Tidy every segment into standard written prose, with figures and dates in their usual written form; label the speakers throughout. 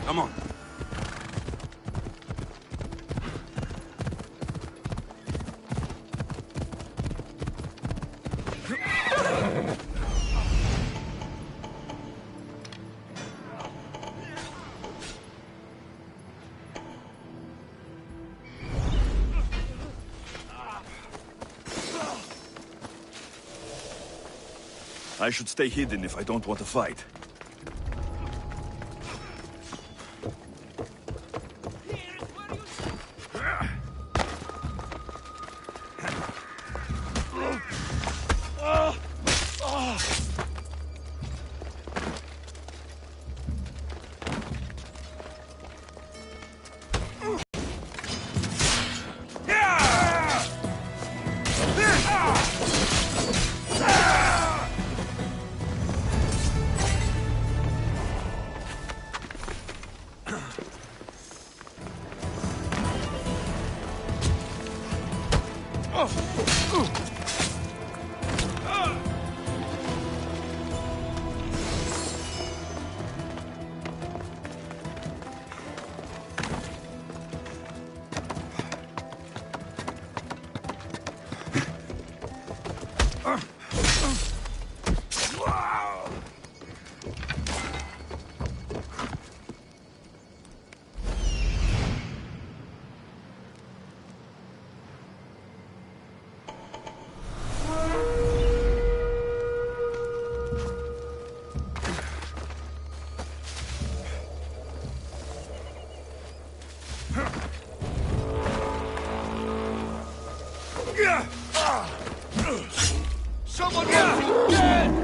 Speaker 1: Come on.
Speaker 2: I should stay hidden if I don't want to fight.
Speaker 1: Someone wants you dead!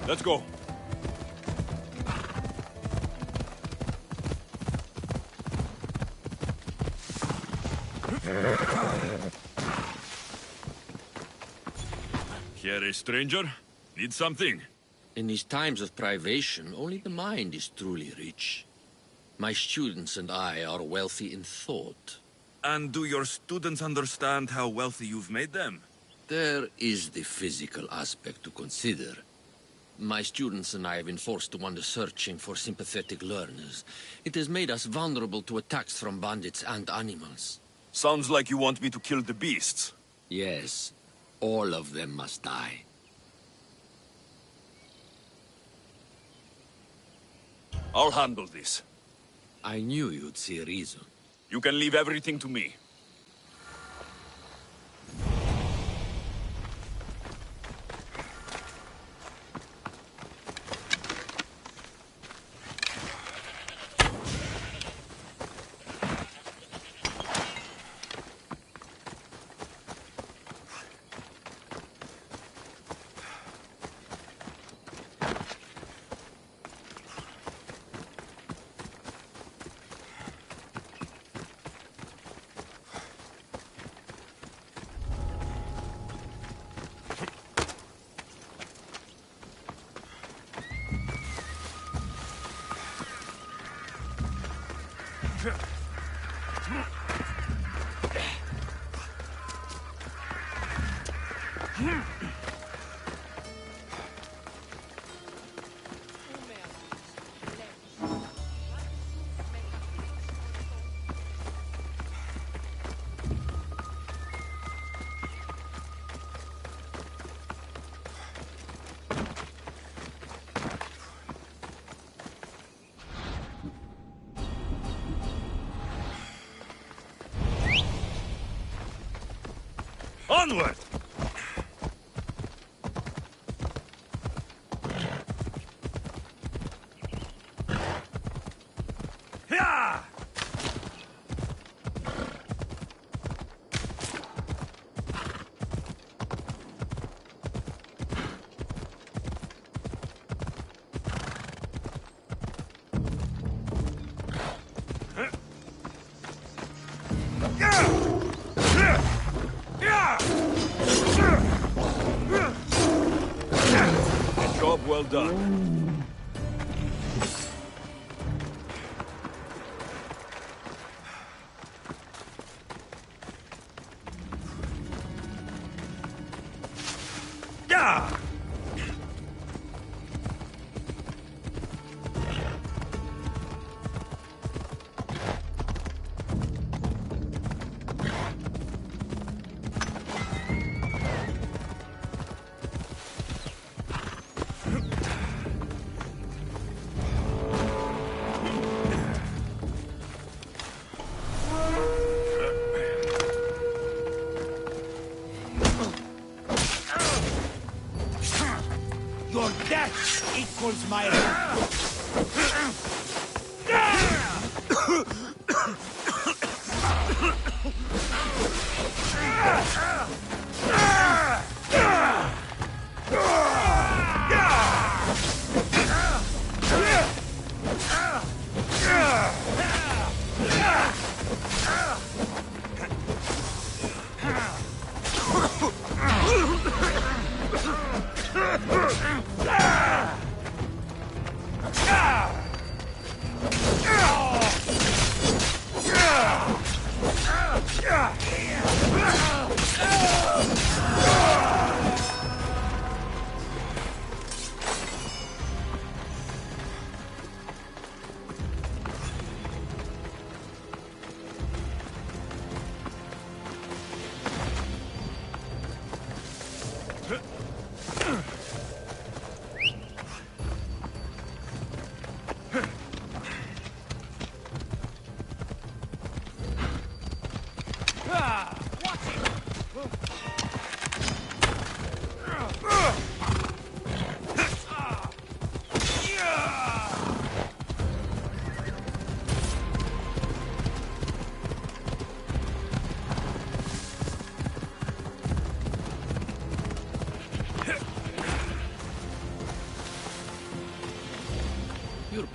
Speaker 2: Let's go. Here, a stranger? Need something?
Speaker 3: In these times of privation, only the mind is truly rich. My students and I are wealthy in thought.
Speaker 2: And do your students understand how wealthy you've made them?
Speaker 3: There is the physical aspect to consider. My students and I have been forced to wander searching for sympathetic learners. It has made us vulnerable to attacks from bandits and animals.
Speaker 2: Sounds like you want me to kill the beasts.
Speaker 3: Yes, all of them must die.
Speaker 2: I'll handle this.
Speaker 3: I knew you'd see reason.
Speaker 2: You can leave everything to me. Onward! Yeah! Job well done. Yeah!
Speaker 1: Your death equals my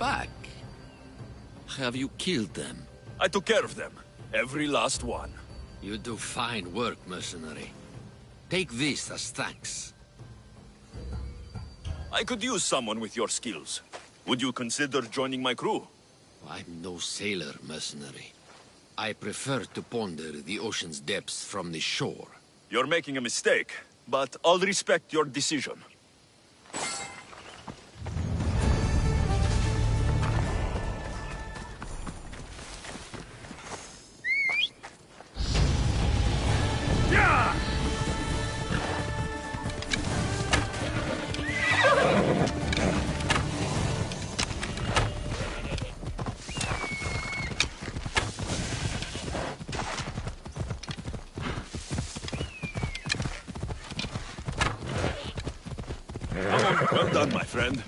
Speaker 3: back. Have you killed them?
Speaker 4: I took care of them. Every last one.
Speaker 3: You do fine work, mercenary. Take this as thanks.
Speaker 4: I could use someone with your skills. Would you consider joining my crew?
Speaker 3: I'm no sailor, mercenary. I prefer to ponder the ocean's depths from the shore.
Speaker 4: You're making a mistake, but I'll respect your decision. Well done, my friend.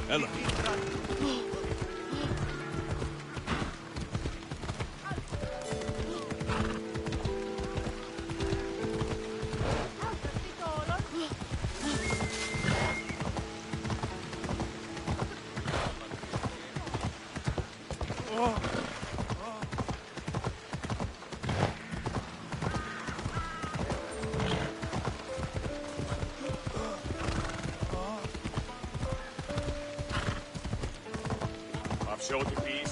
Speaker 2: Ella.
Speaker 4: Άψε ό,τι πεις.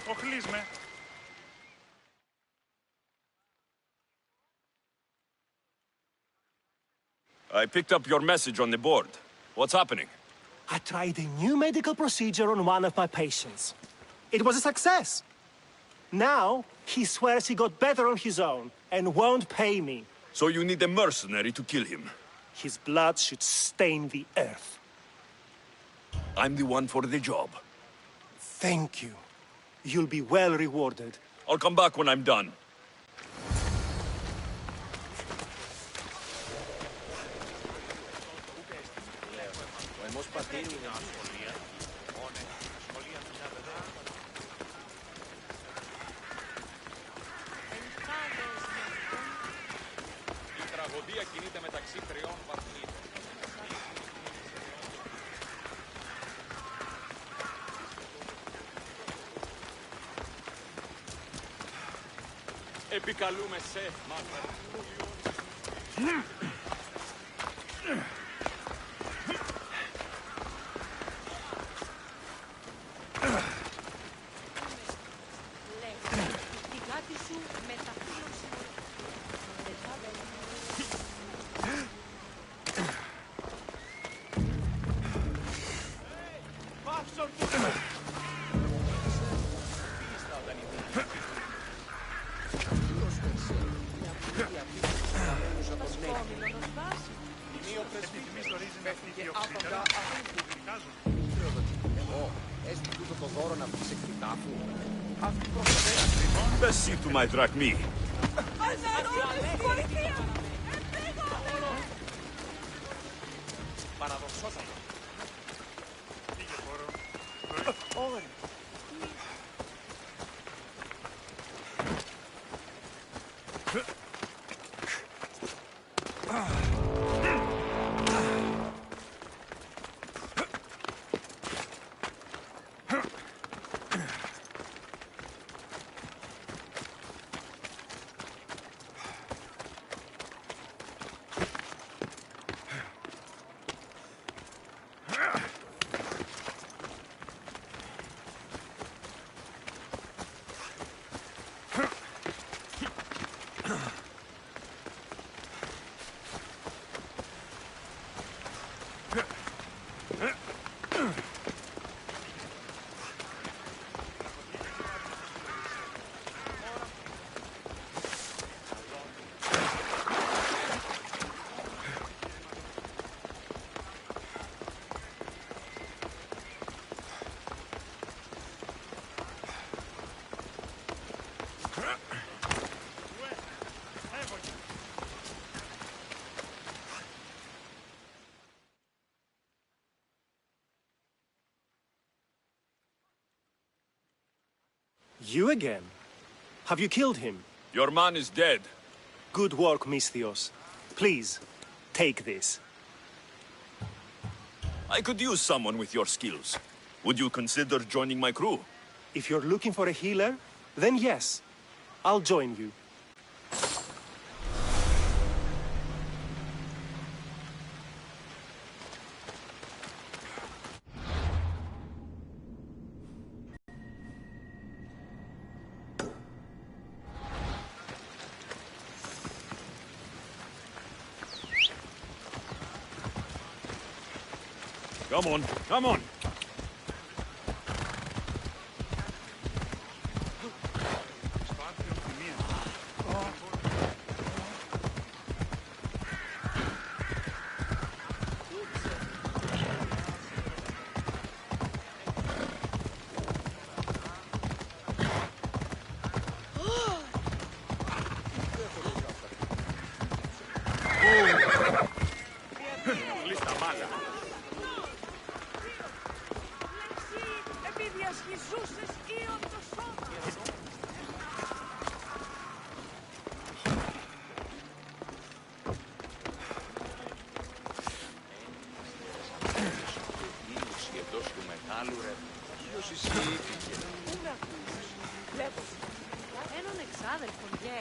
Speaker 5: Οχλείς με.
Speaker 4: I picked up your message on the board. What's happening?
Speaker 6: I tried a new medical procedure on one of my patients. It was a success. Now, he swears he got better on his own and won't pay me.
Speaker 4: So you need a mercenary to kill him.
Speaker 6: His blood should stain the earth.
Speaker 4: I'm the one for the job.
Speaker 6: Thank you. You'll be well rewarded.
Speaker 4: I'll come back when I'm done.
Speaker 5: Η τραγωδία κινείται μεταξύ τριών βαθμίδων. Επικαλούμε σε μάτρα.
Speaker 4: Best see to my drachmi.
Speaker 5: Παραδοξότατα. Πήγε χώρο.
Speaker 6: You again? Have you killed him?
Speaker 4: Your man is dead.
Speaker 6: Good work, Misthios. Please, take this.
Speaker 4: I could use someone with your skills. Would you consider joining my crew?
Speaker 6: If you're looking for a healer, then yes, I'll join you.
Speaker 4: Come on, come on!
Speaker 7: Έναν εξάδελφο, γε.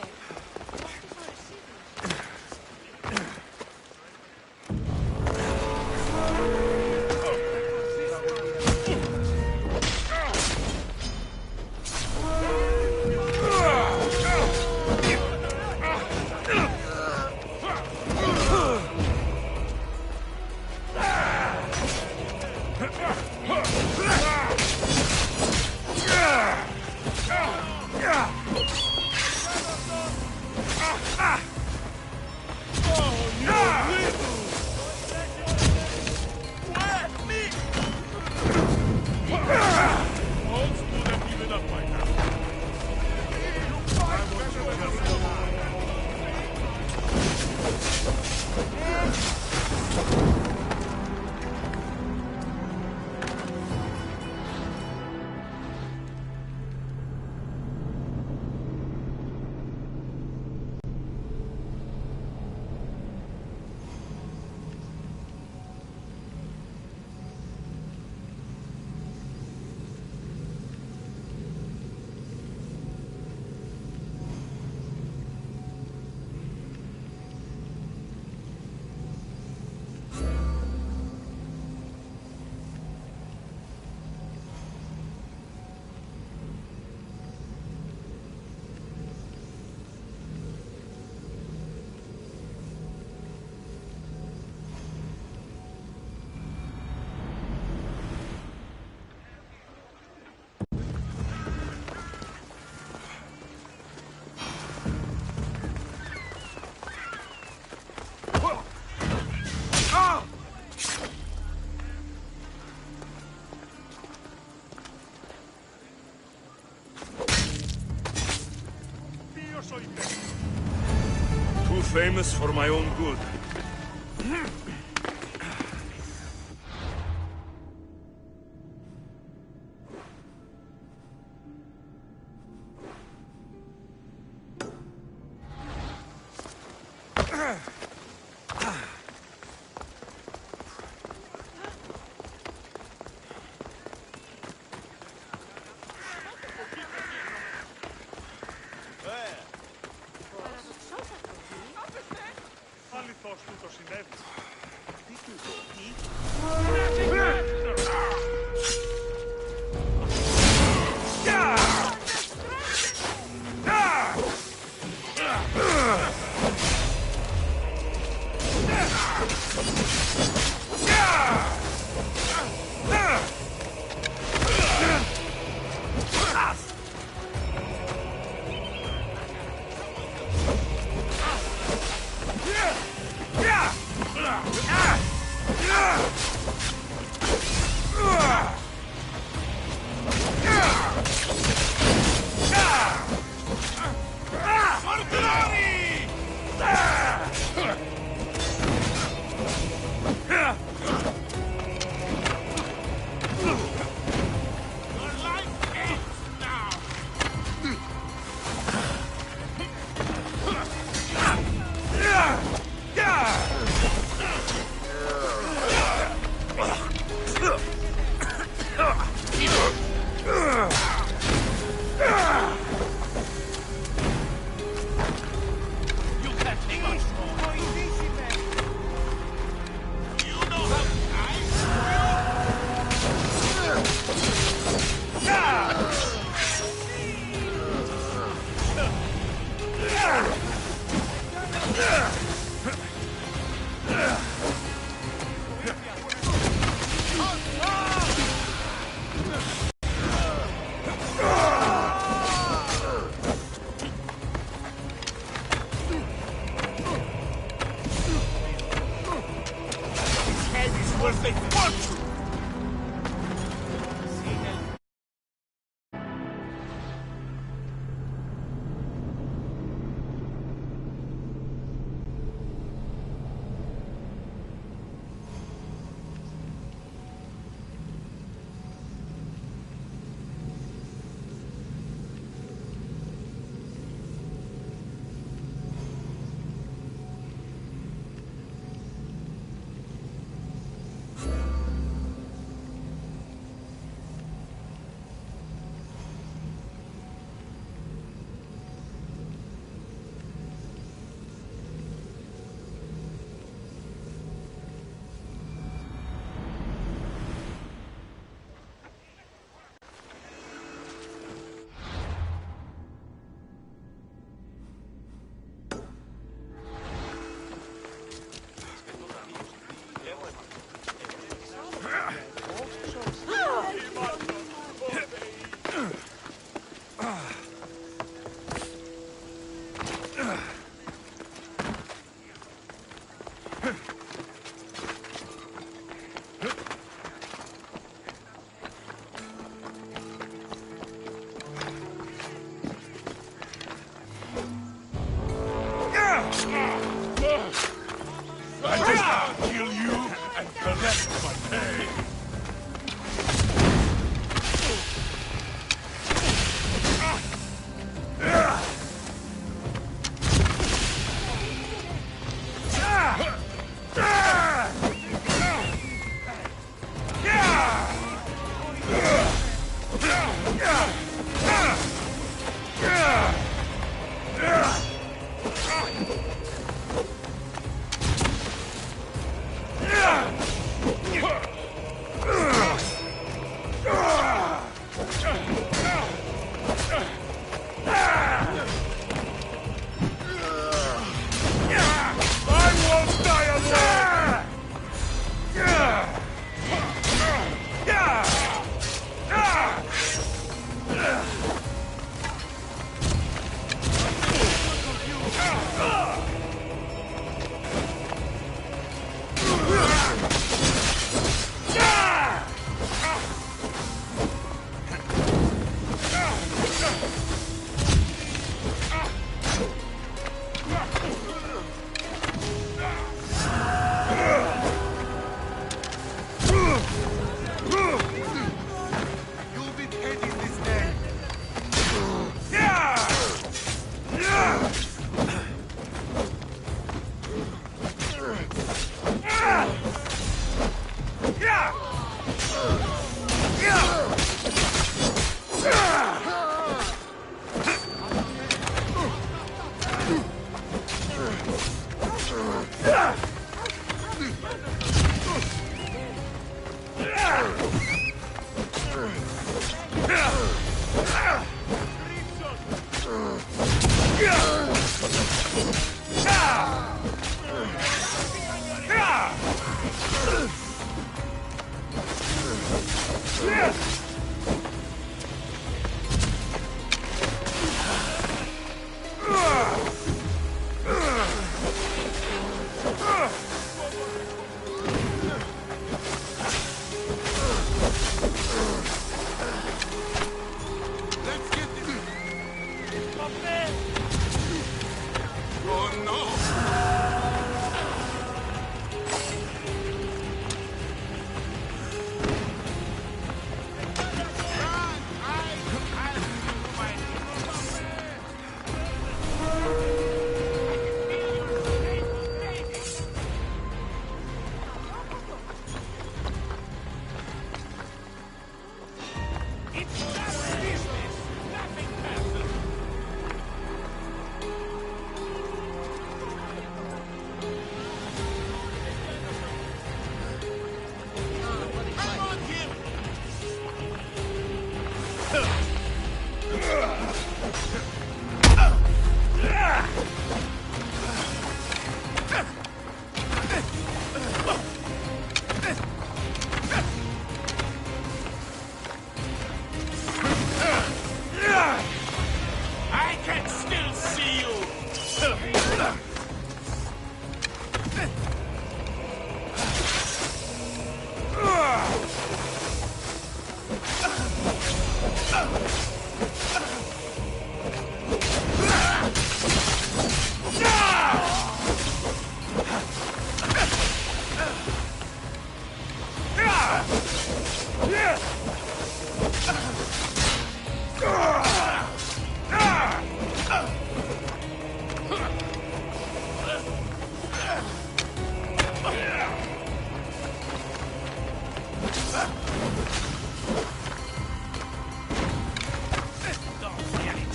Speaker 4: Too famous for my own good.
Speaker 5: Αληθώς τούτος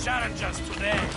Speaker 1: Challengers today.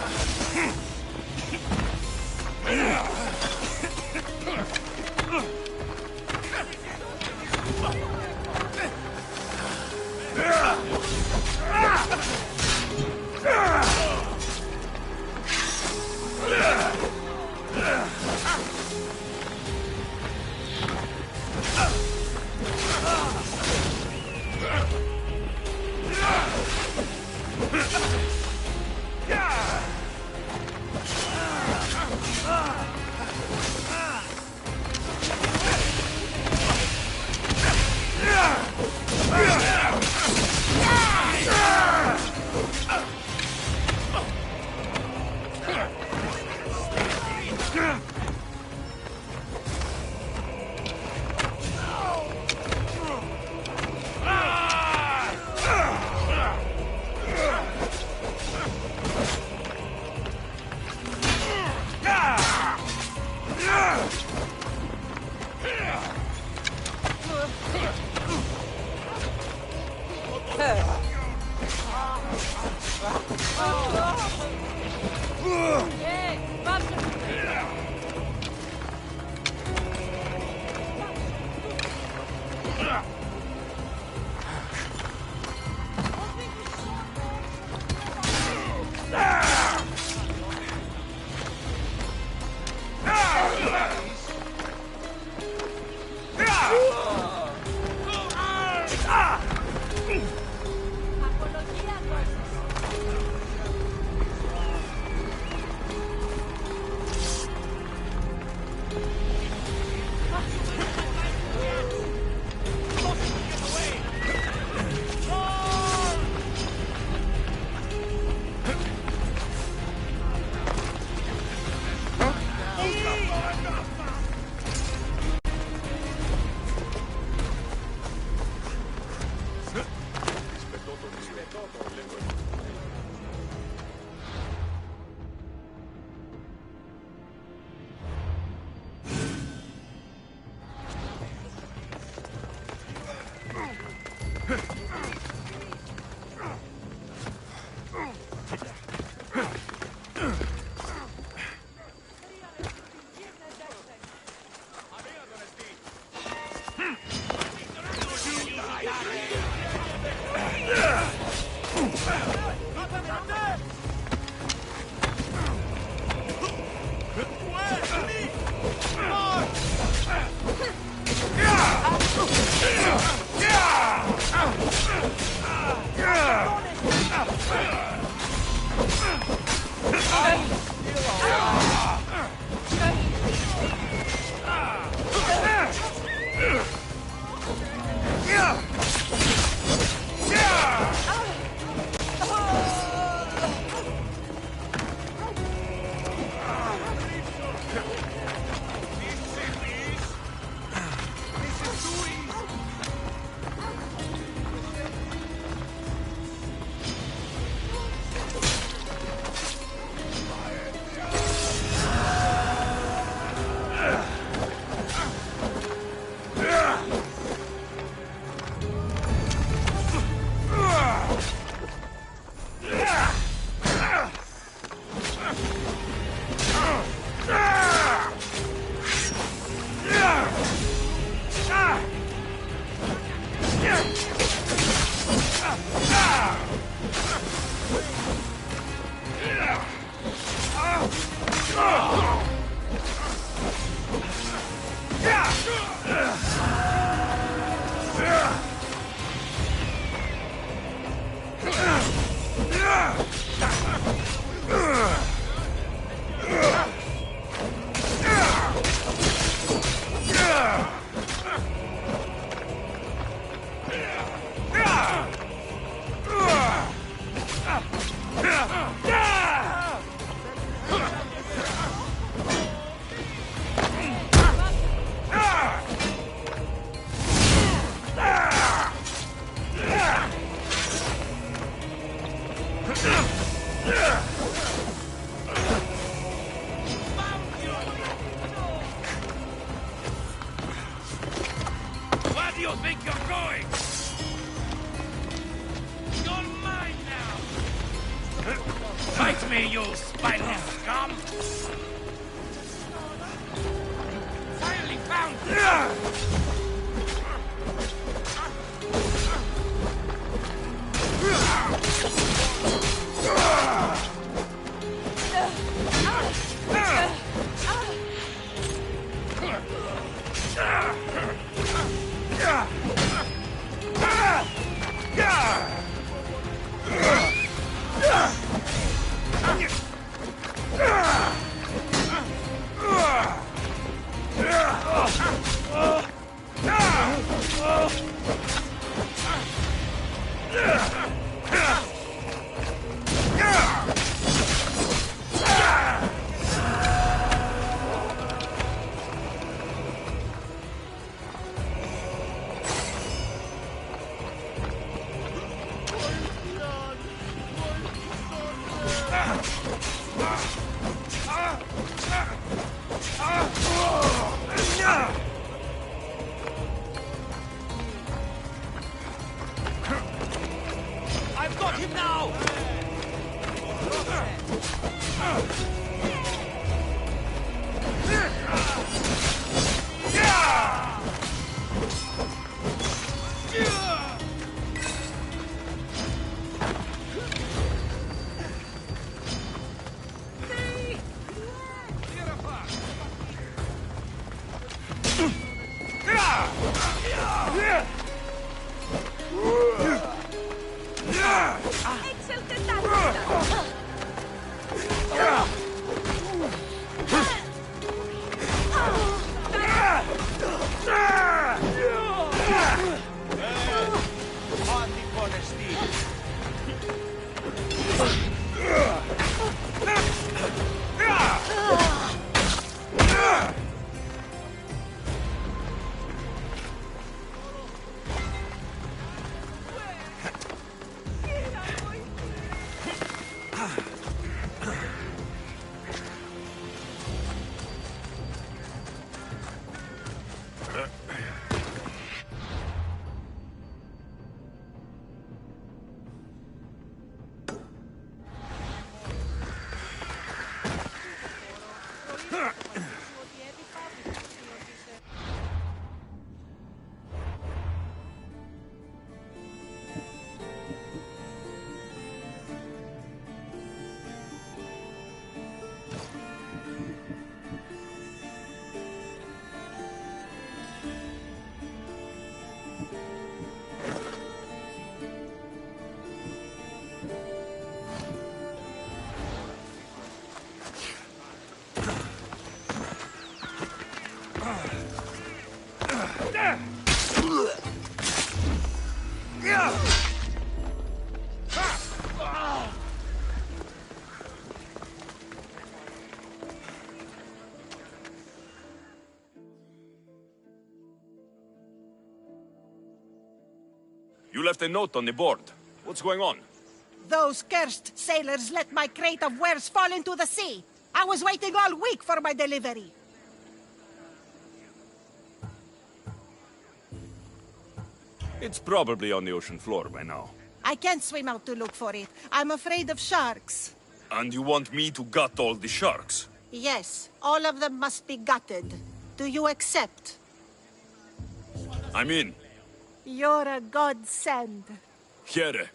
Speaker 1: me, you spineless scum! Finally found
Speaker 8: I've got him now!
Speaker 4: You left a note on the board. What's going on?
Speaker 9: Those cursed sailors let my crate of wares fall into the sea. I was waiting all week for my delivery.
Speaker 4: It's probably on the ocean floor by now.
Speaker 9: I can't swim out to look for it. I'm afraid of sharks.
Speaker 4: And you want me to gut all the sharks?
Speaker 9: Yes, all of them must be gutted. Do you accept?
Speaker 4: I'm in.
Speaker 9: You're a godsend.
Speaker 4: Here.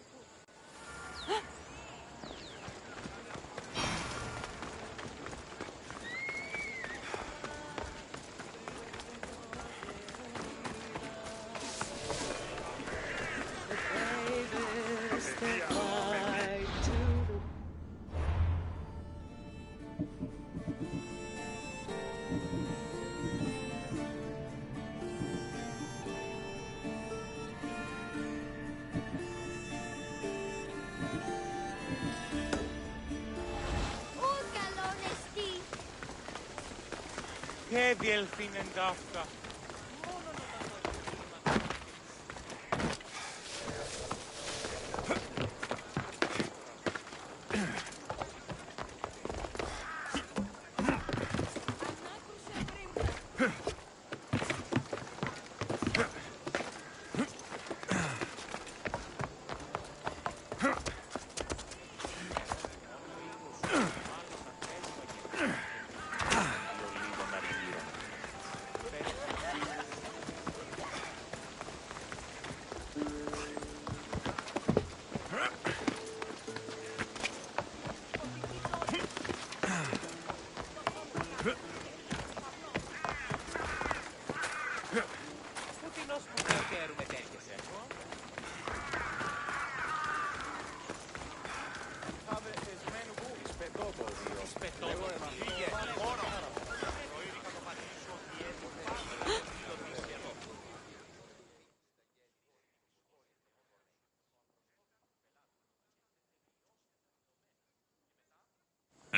Speaker 5: Che delfinen dafta.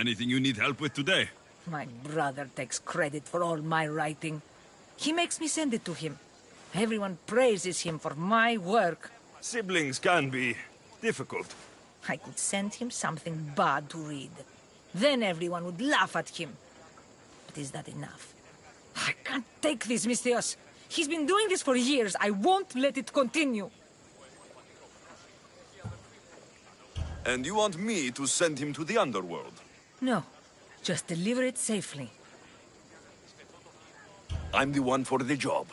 Speaker 2: Anything you need help with today?
Speaker 8: My brother takes credit for all my writing. He makes me send it to him. Everyone praises him for my work.
Speaker 4: Siblings can be difficult.
Speaker 8: I could send him something bad to read. Then everyone would laugh at him. But is that enough? I can't take this, Misthios. He's been doing this for years. I won't let it continue.
Speaker 4: And you want me to send him to the underworld?
Speaker 8: No, just deliver it safely.
Speaker 4: I'm the one for the job.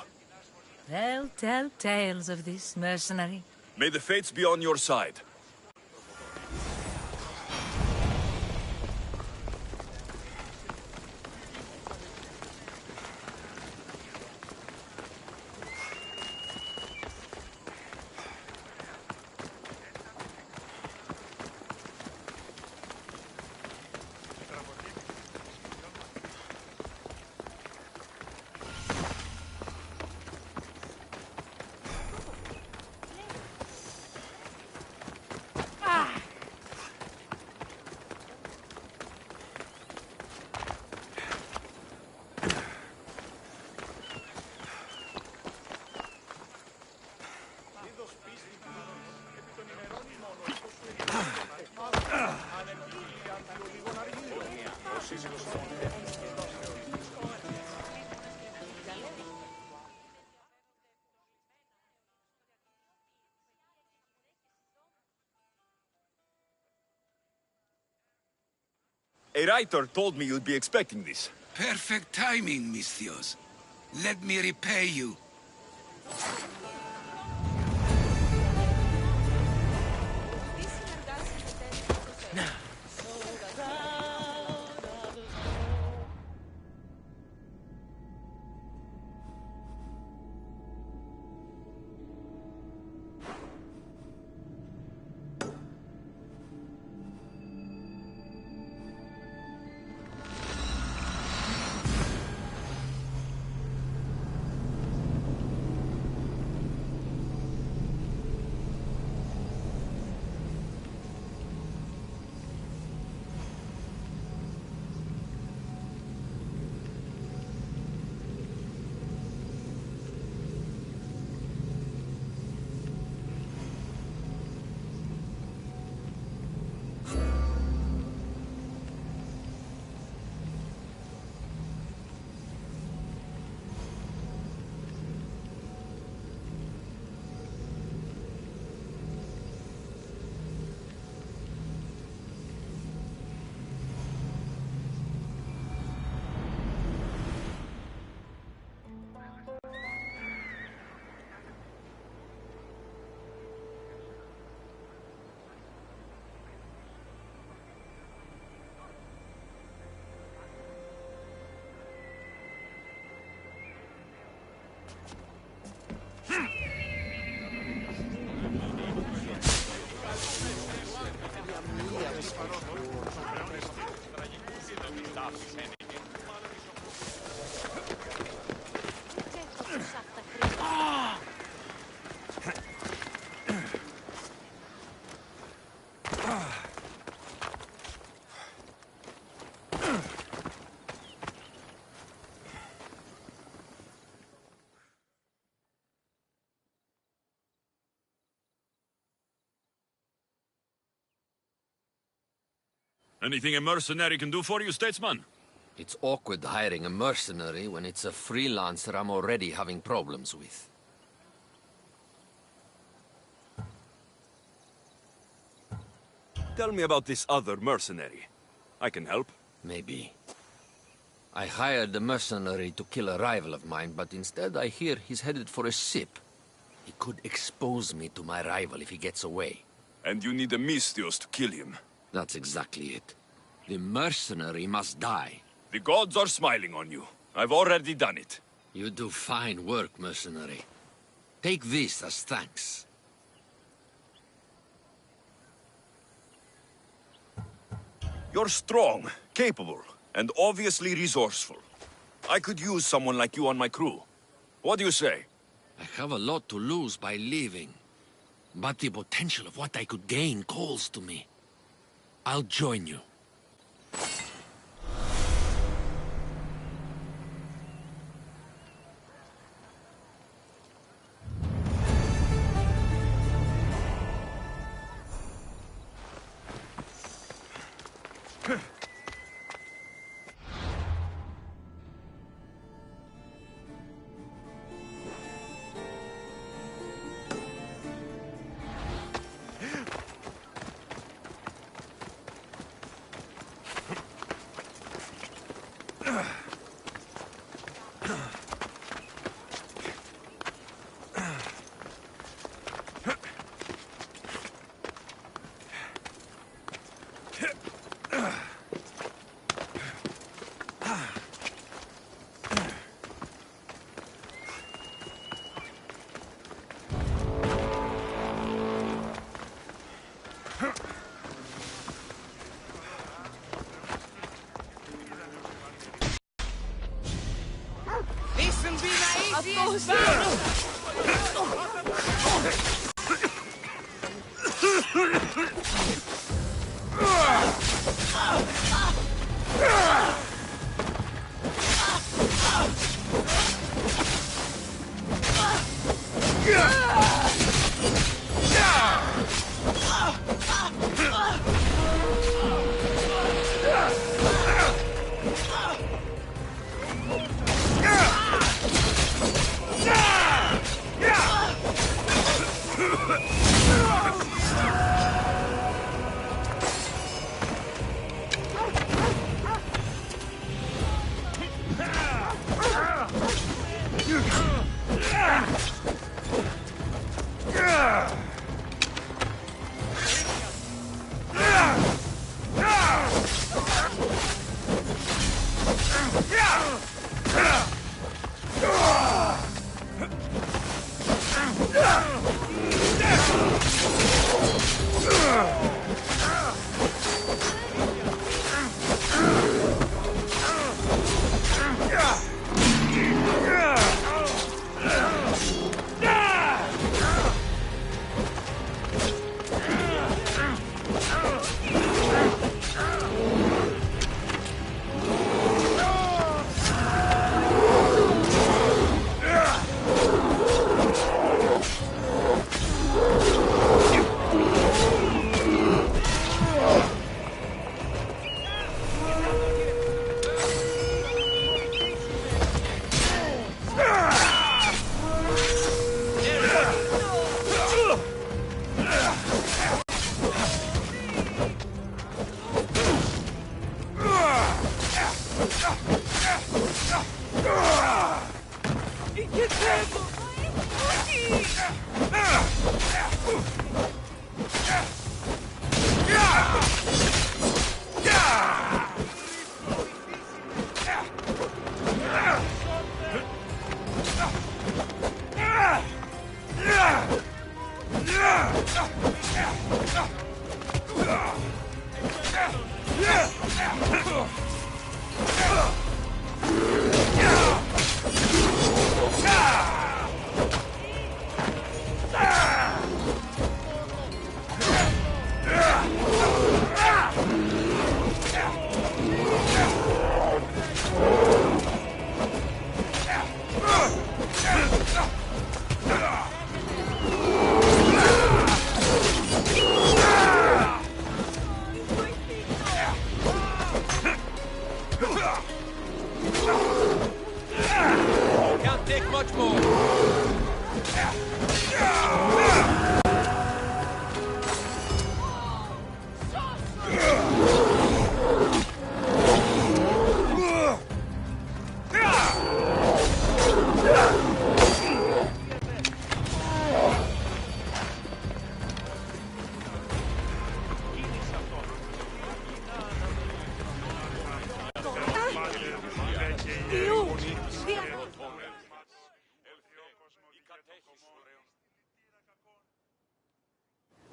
Speaker 8: They'll tell tales of this mercenary.
Speaker 4: May the fates be on your side. A writer told me you'd be expecting this.
Speaker 1: Perfect timing, Misthios. Let me repay you.
Speaker 2: Anything a mercenary can do for you, statesman?
Speaker 3: It's awkward hiring a mercenary when it's a freelancer I'm already having problems with.
Speaker 4: Tell me about this other mercenary. I can help.
Speaker 3: Maybe. I hired a mercenary to kill a rival of mine, but instead I hear he's headed for a ship. He could expose me to my rival if he gets away.
Speaker 4: And you need a Misthios to kill him.
Speaker 3: That's exactly it. The mercenary must die.
Speaker 4: The gods are smiling on you. I've already done it.
Speaker 3: You do fine work, mercenary. Take this as thanks.
Speaker 4: You're strong, capable, and obviously resourceful. I could use someone like you on my crew. What do you say?
Speaker 3: I have a lot to lose by leaving. But the potential of what I could gain calls to me. I'll join you.
Speaker 5: This'll be the easiest battle!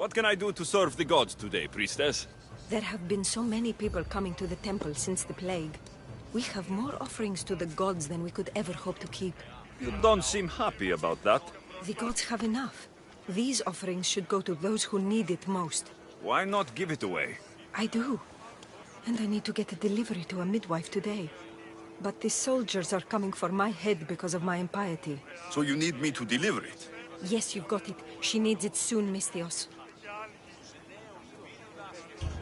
Speaker 4: What can I do to serve the gods today, priestess?
Speaker 10: There have been so many people coming to the temple since the plague. We have more offerings to the gods than we could ever hope to keep.
Speaker 4: You don't seem happy about that.
Speaker 10: The gods have enough. These offerings should go to those who need it most.
Speaker 4: Why not give it away?
Speaker 10: I do. And I need to get a delivery to a midwife today. But the soldiers are coming for my head because of my impiety.
Speaker 4: So you need me to deliver it?
Speaker 10: Yes, you've got it. She needs it soon, Misthios.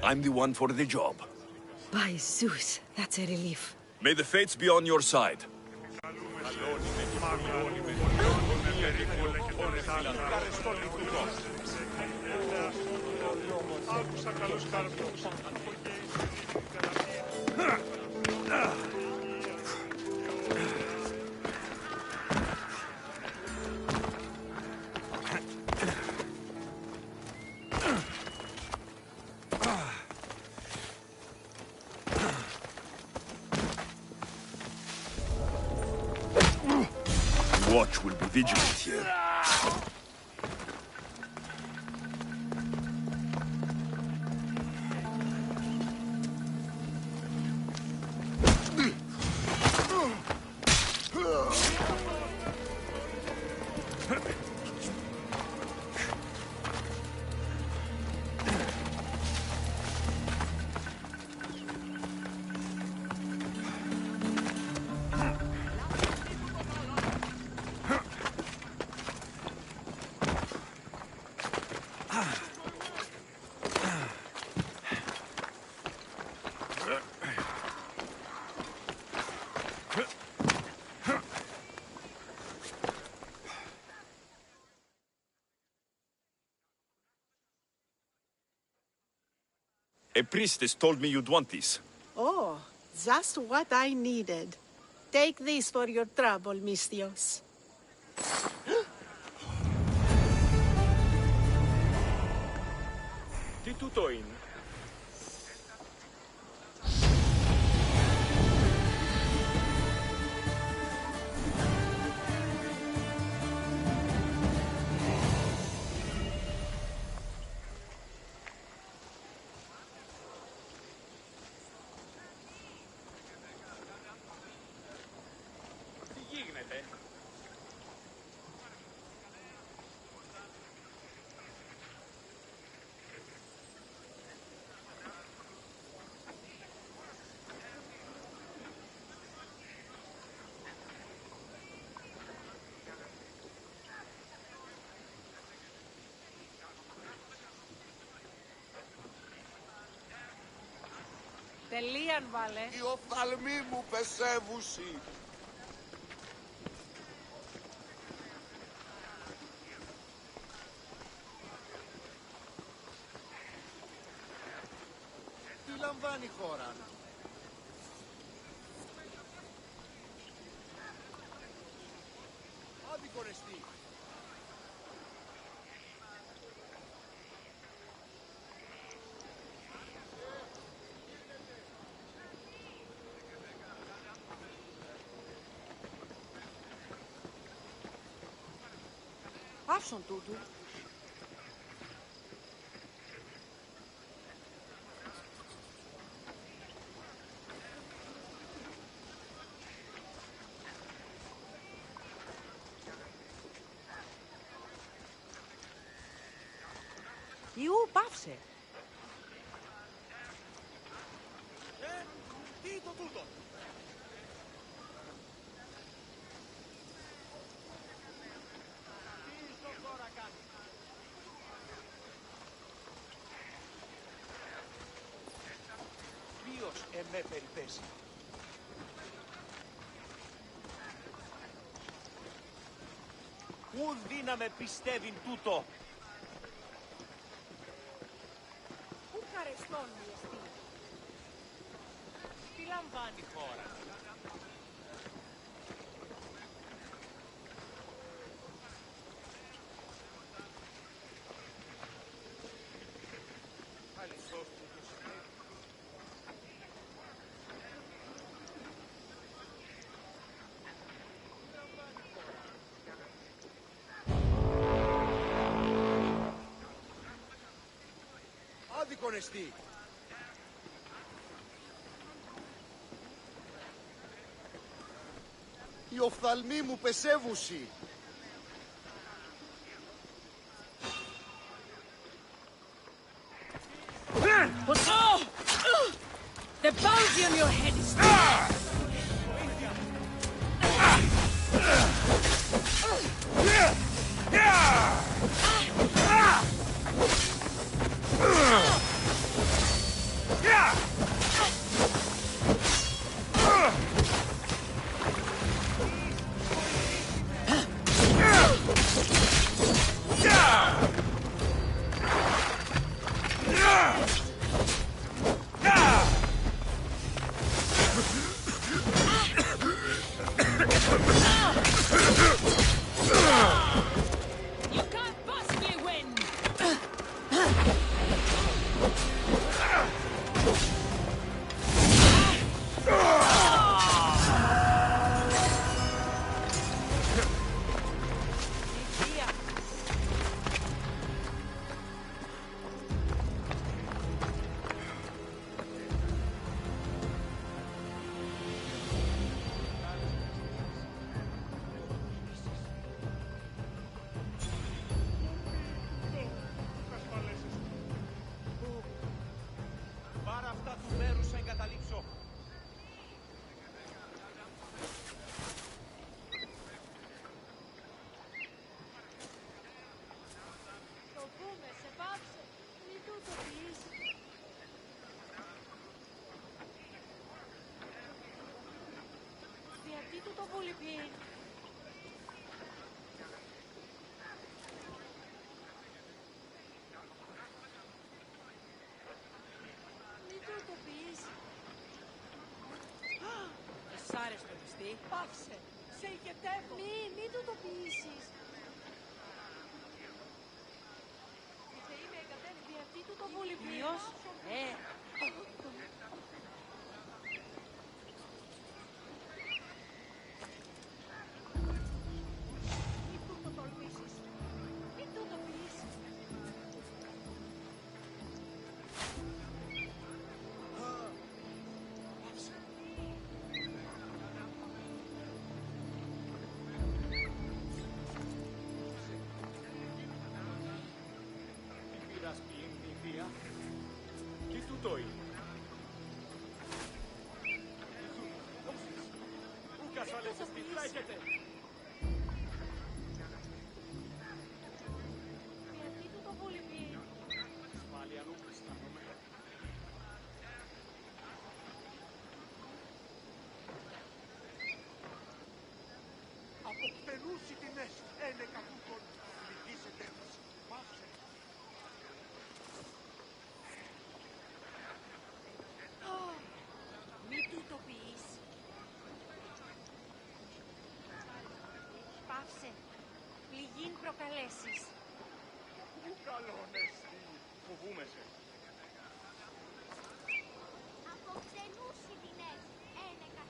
Speaker 4: I'm the one for the job.
Speaker 10: By Zeus, that's a relief.
Speaker 4: May the fates be on your side. Watch will be vigilant here. A priestess told me you'd want these.
Speaker 9: Oh, just what I needed. Take this for your trouble, Misthios.
Speaker 4: Τι τούτο είναι?
Speaker 5: Τελείαν βάλε.
Speaker 11: Οι οφθαλμοί μου πεσεύουσι. Τι λαμβάνει η χώρα? Άδικο ρεστή.
Speaker 5: Άφησον τούτου. Ιού, πάυσε.
Speaker 11: Τι το τούτο? Ποιος εμέ περιπέσει? Ου δύναμε πιστεύειν τούτο.
Speaker 5: Πού καρεστών μη εστί.
Speaker 11: Τι λαμβάνει η χώρα? Άδικον εστί. Οι οφθαλμοί μου πεσεύουσι.
Speaker 5: The bounty on your head is
Speaker 11: μέρους θα εγκαταλείψω.
Speaker 7: Το πούμε, σε πάψε. Μη του το πεις. Γιατί του το βολυπεί. Μη του το πεις.
Speaker 5: Εσάρεστο μισθή.
Speaker 9: Πάψε! Σε ηγετεύω!
Speaker 7: Μη του το πείσεις. Γιατί του το βολυπεί.
Speaker 5: Ποιος?
Speaker 7: Μη του το τολμήσεις. Μη του το πεις.
Speaker 11: Τι πειράς ποιήν η θεία. Τι τούτο είναι. Πού κασάλεσαι τι τρέχετε.
Speaker 7: Γιατί του το βολυπεί.
Speaker 11: Ασφάλεια νου αισθάνομαι. Από πενούσι τιμές ένεκα τούτον. Λυγίσετε μας. Πάψε.
Speaker 7: Μη του το πεις. Πάυσε. Πληγήν προκαλέσεις.
Speaker 11: Πού καλόν εστι. Φοβούμαι σε.
Speaker 7: Από ξενούς συντηνές. Ένεκα.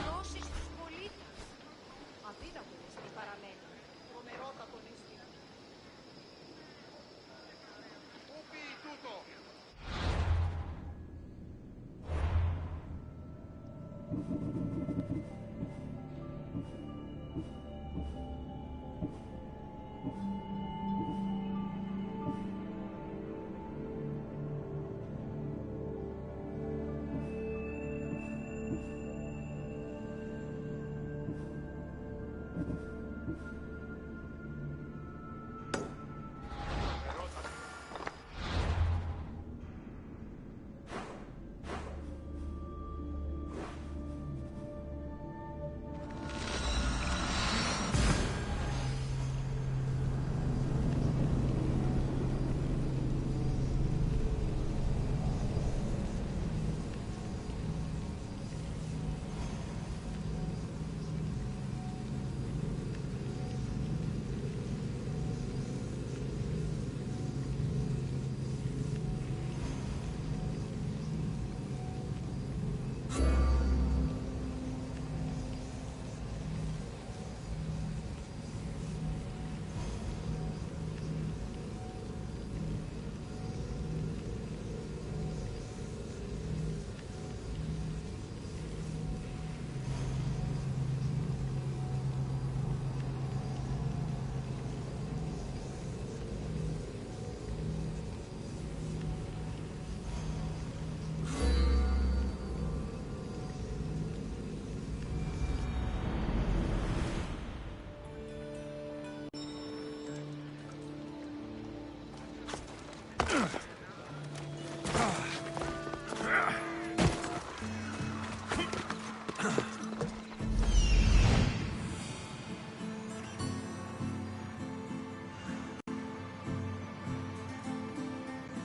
Speaker 7: Δώσεις τους πολίτες. Αδύνατο είναι στη παραμένει.
Speaker 9: Τρομερότατο νύστη.
Speaker 11: Πού πήγε τούτο.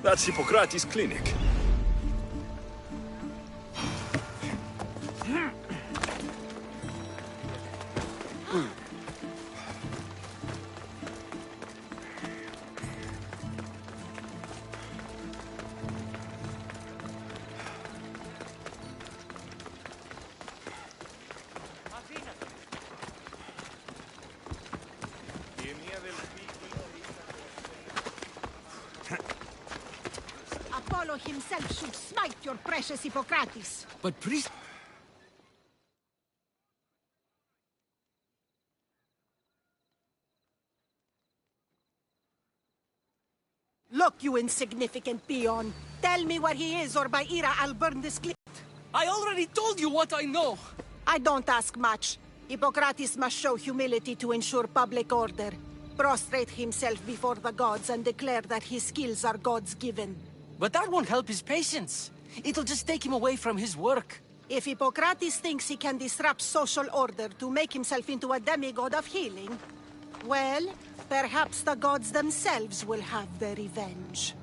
Speaker 4: That's Hippocrates' clinic.
Speaker 9: himself should smite your precious Hippocrates.
Speaker 5: But priest...
Speaker 9: Look, you insignificant peon. Tell me where he is, or by Ira, I'll burn this clip.
Speaker 5: I already told you what I know!
Speaker 9: I don't ask much. Hippocrates must show humility to ensure public order. Prostrate himself before the gods and declare that his skills are God's given.
Speaker 5: But that won't help his patience. It'll just take him away from his work.
Speaker 9: If Hippocrates thinks he can disrupt social order to make himself into a demigod of healing, well, perhaps the gods themselves will have their revenge.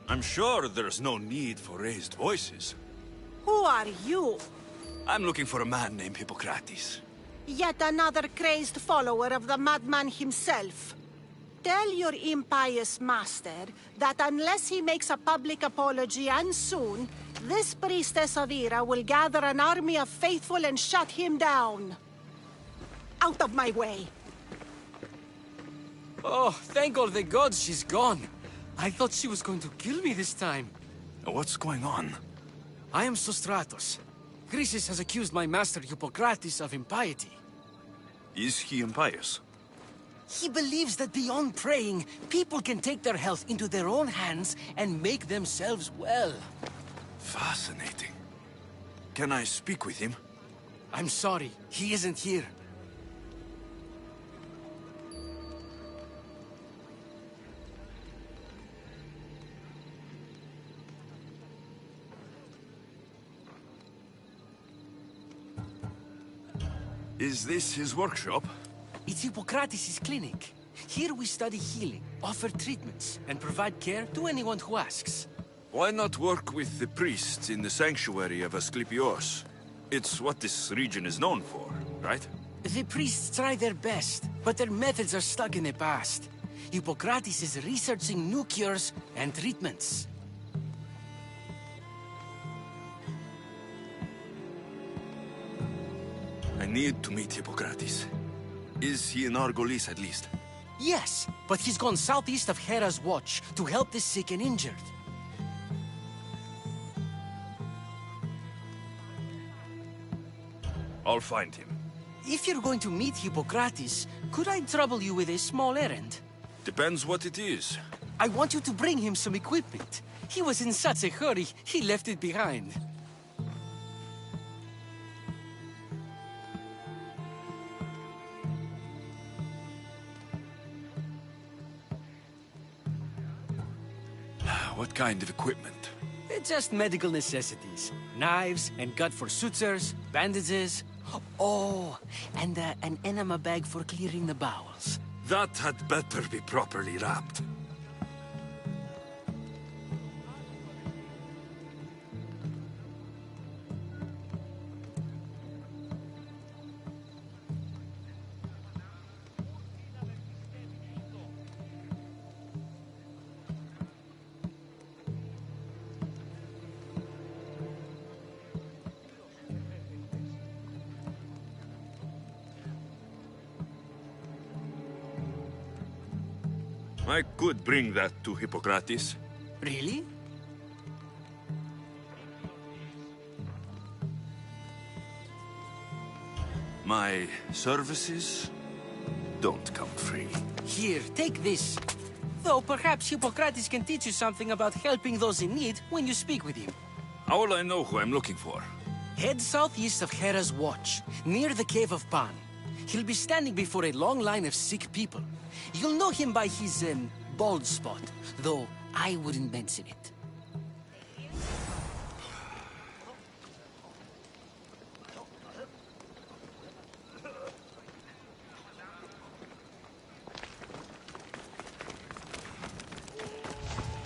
Speaker 4: I'm sure there's no need for raised voices.
Speaker 9: Who are you?
Speaker 4: I'm looking for a man named Hippocrates.
Speaker 9: Yet another crazed follower of the madman himself. Tell your impious master that unless he makes a public apology, and soon, this priestess of Ira will gather an army of faithful and shut him down. Out of my way!
Speaker 5: Oh, thank all the gods she's gone. I thought she was going to kill me this time.
Speaker 4: What's going on?
Speaker 5: I am Sostratos. Chrysis has accused my master Hippocrates of impiety.
Speaker 4: Is he impious?
Speaker 5: He believes that beyond praying, people can take their health into their own hands and make themselves well.
Speaker 4: Fascinating. Can I speak with him?
Speaker 5: I'm sorry, he isn't here.
Speaker 4: Is this his workshop?
Speaker 5: It's Hippocrates' clinic. Here we study healing, offer treatments, and provide care to anyone who asks.
Speaker 4: Why not work with the priests in the sanctuary of Asclepios? It's what this region is known for, right?
Speaker 5: The priests try their best, but their methods are stuck in the past. Hippocrates is researching new cures and treatments.
Speaker 4: I need to meet Hippocrates. Is he in Argolis at least?
Speaker 5: Yes, but he's gone southeast of Hera's Watch to help the sick and injured.
Speaker 4: I'll find him.
Speaker 5: If you're going to meet Hippocrates, could I trouble you with a small errand?
Speaker 4: Depends what it is.
Speaker 5: I want you to bring him some equipment. He was in such a hurry, he left it behind.
Speaker 4: What kind of equipment?
Speaker 5: Just medical necessities. Knives and gut for sutures, bandages. Oh, and an enema bag for clearing the bowels.
Speaker 4: That had better be properly wrapped. I could bring that to Hippocrates.
Speaker 5: Really?
Speaker 4: My services don't come free.
Speaker 5: Here, take this. Though perhaps Hippocrates can teach you something about helping those in need when you speak with him.
Speaker 4: How will I know who I'm looking for?
Speaker 5: Head southeast of Hera's Watch, near the Cave of Pan. He'll be standing before a long line of sick people. You'll know him by his, bald spot, though I wouldn't mention it.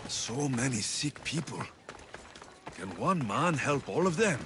Speaker 4: So many sick people. Can one man help all of them?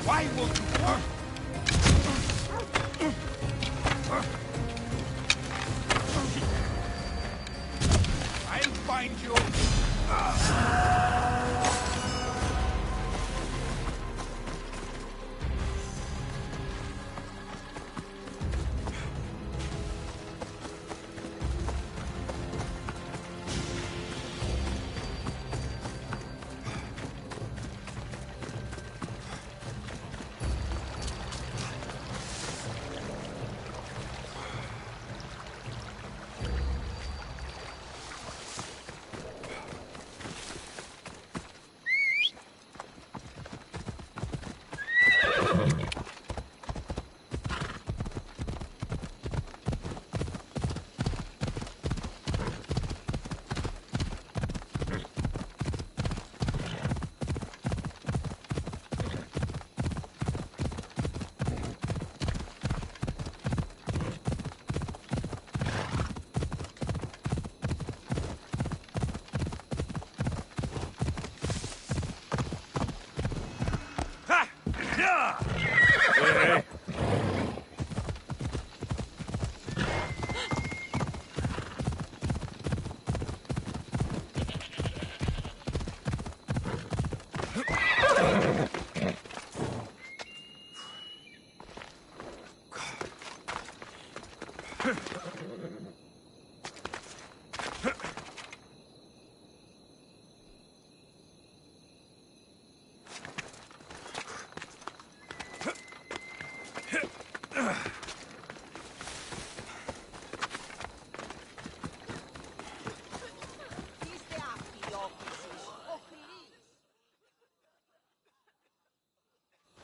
Speaker 1: Why won't you work? I'll find you.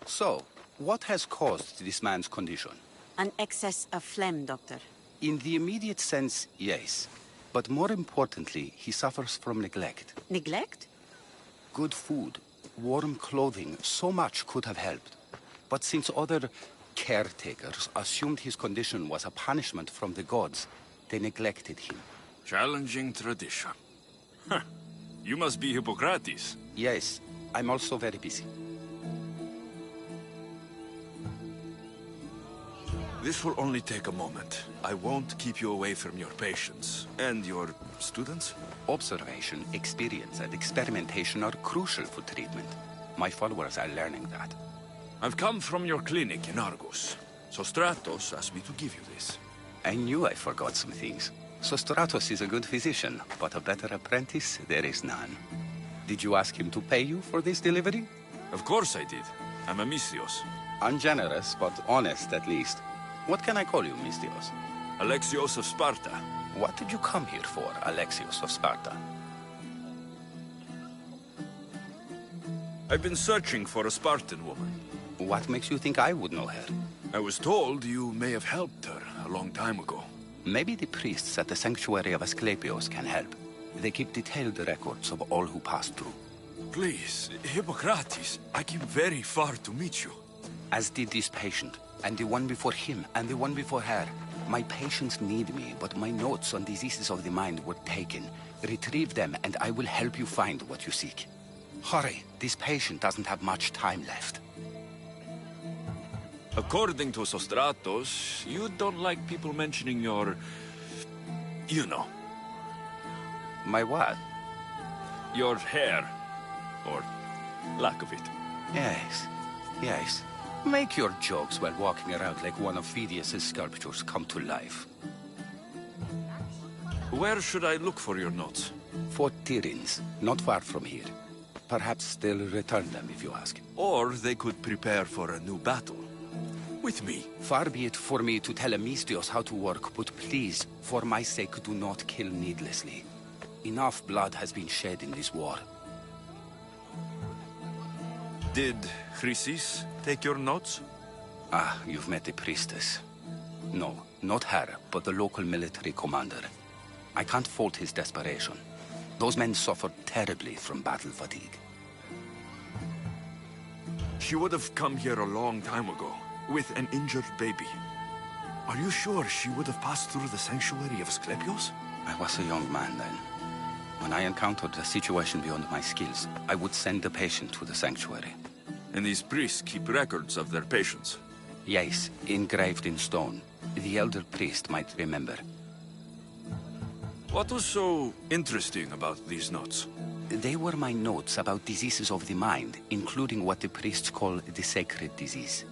Speaker 12: So, what has caused this man's condition?
Speaker 13: An excess of phlegm, Doctor.
Speaker 12: In the immediate sense, yes. But more importantly, he suffers from neglect.
Speaker 13: Neglect?
Speaker 12: Good food, warm clothing, so much could have helped. But since other caretakers assumed his condition was a punishment from the gods, they neglected him.
Speaker 4: Challenging tradition. Huh. You must be Hippocrates.
Speaker 12: Yes, I'm also very busy.
Speaker 2: This will only take a moment. I won't keep you away from your patients. And your students?
Speaker 12: Observation, experience, and experimentation are crucial for treatment. My followers are learning that.
Speaker 2: I've come from your clinic in Argus. Sostratos asked me to give you this.
Speaker 12: I knew I forgot some things. Sostratos is a good physician, but a better apprentice there is none. Did you ask him to pay you for this delivery?
Speaker 4: Of course I did. I'm a Misthios.
Speaker 12: Ungenerous, but honest at least. What can I call you, Misthios?
Speaker 4: Alexios of Sparta.
Speaker 12: What did you come here for, Alexios of Sparta?
Speaker 4: I've been searching for a Spartan woman.
Speaker 12: What makes you think I would know her?
Speaker 2: I was told you may have helped her a long time ago.
Speaker 12: Maybe the priests at the sanctuary of Asclepios can help. They keep detailed records of all who passed through.
Speaker 2: Please, Hippocrates, I came very far to meet you.
Speaker 12: As did this patient, and the one before him, and the one before her. My patients need me, but my notes on diseases of the mind were taken. Retrieve them, and I will help you find what you seek. Hurry, this patient doesn't have much time left.
Speaker 4: According to Sostratos, you don't like people mentioning your... you know.
Speaker 12: My what?
Speaker 4: Your hair. Or lack of it.
Speaker 12: Yes, yes. Make your jokes while walking around like one of Phidias' sculptures come to life.
Speaker 4: Where should I look for your notes?
Speaker 12: Fort Tyrins, not far from here. Perhaps they'll return them if you ask.
Speaker 2: Or they could prepare for a new battle. With me.
Speaker 12: Far be it for me to tell a Misthios how to work, but please, for my sake, do not kill needlessly. Enough blood has been shed in this war.
Speaker 2: Did Chrysis take your notes?
Speaker 12: Ah, you've met the priestess. No, not her, but the local military commander. I can't fault his desperation. Those men suffered terribly from battle fatigue.
Speaker 2: She would have come here a long time ago, with an injured baby. Are you sure she would have passed through the sanctuary of Asclepios?
Speaker 12: I was a young man then. When I encountered a situation beyond my skills, I would send the patient to the sanctuary.
Speaker 2: And these priests keep records of their patients.
Speaker 12: Yes, engraved in stone. The elder priest might remember.
Speaker 2: What was so interesting about these notes?
Speaker 12: They were my notes about diseases of the mind, including what the priests call the sacred disease.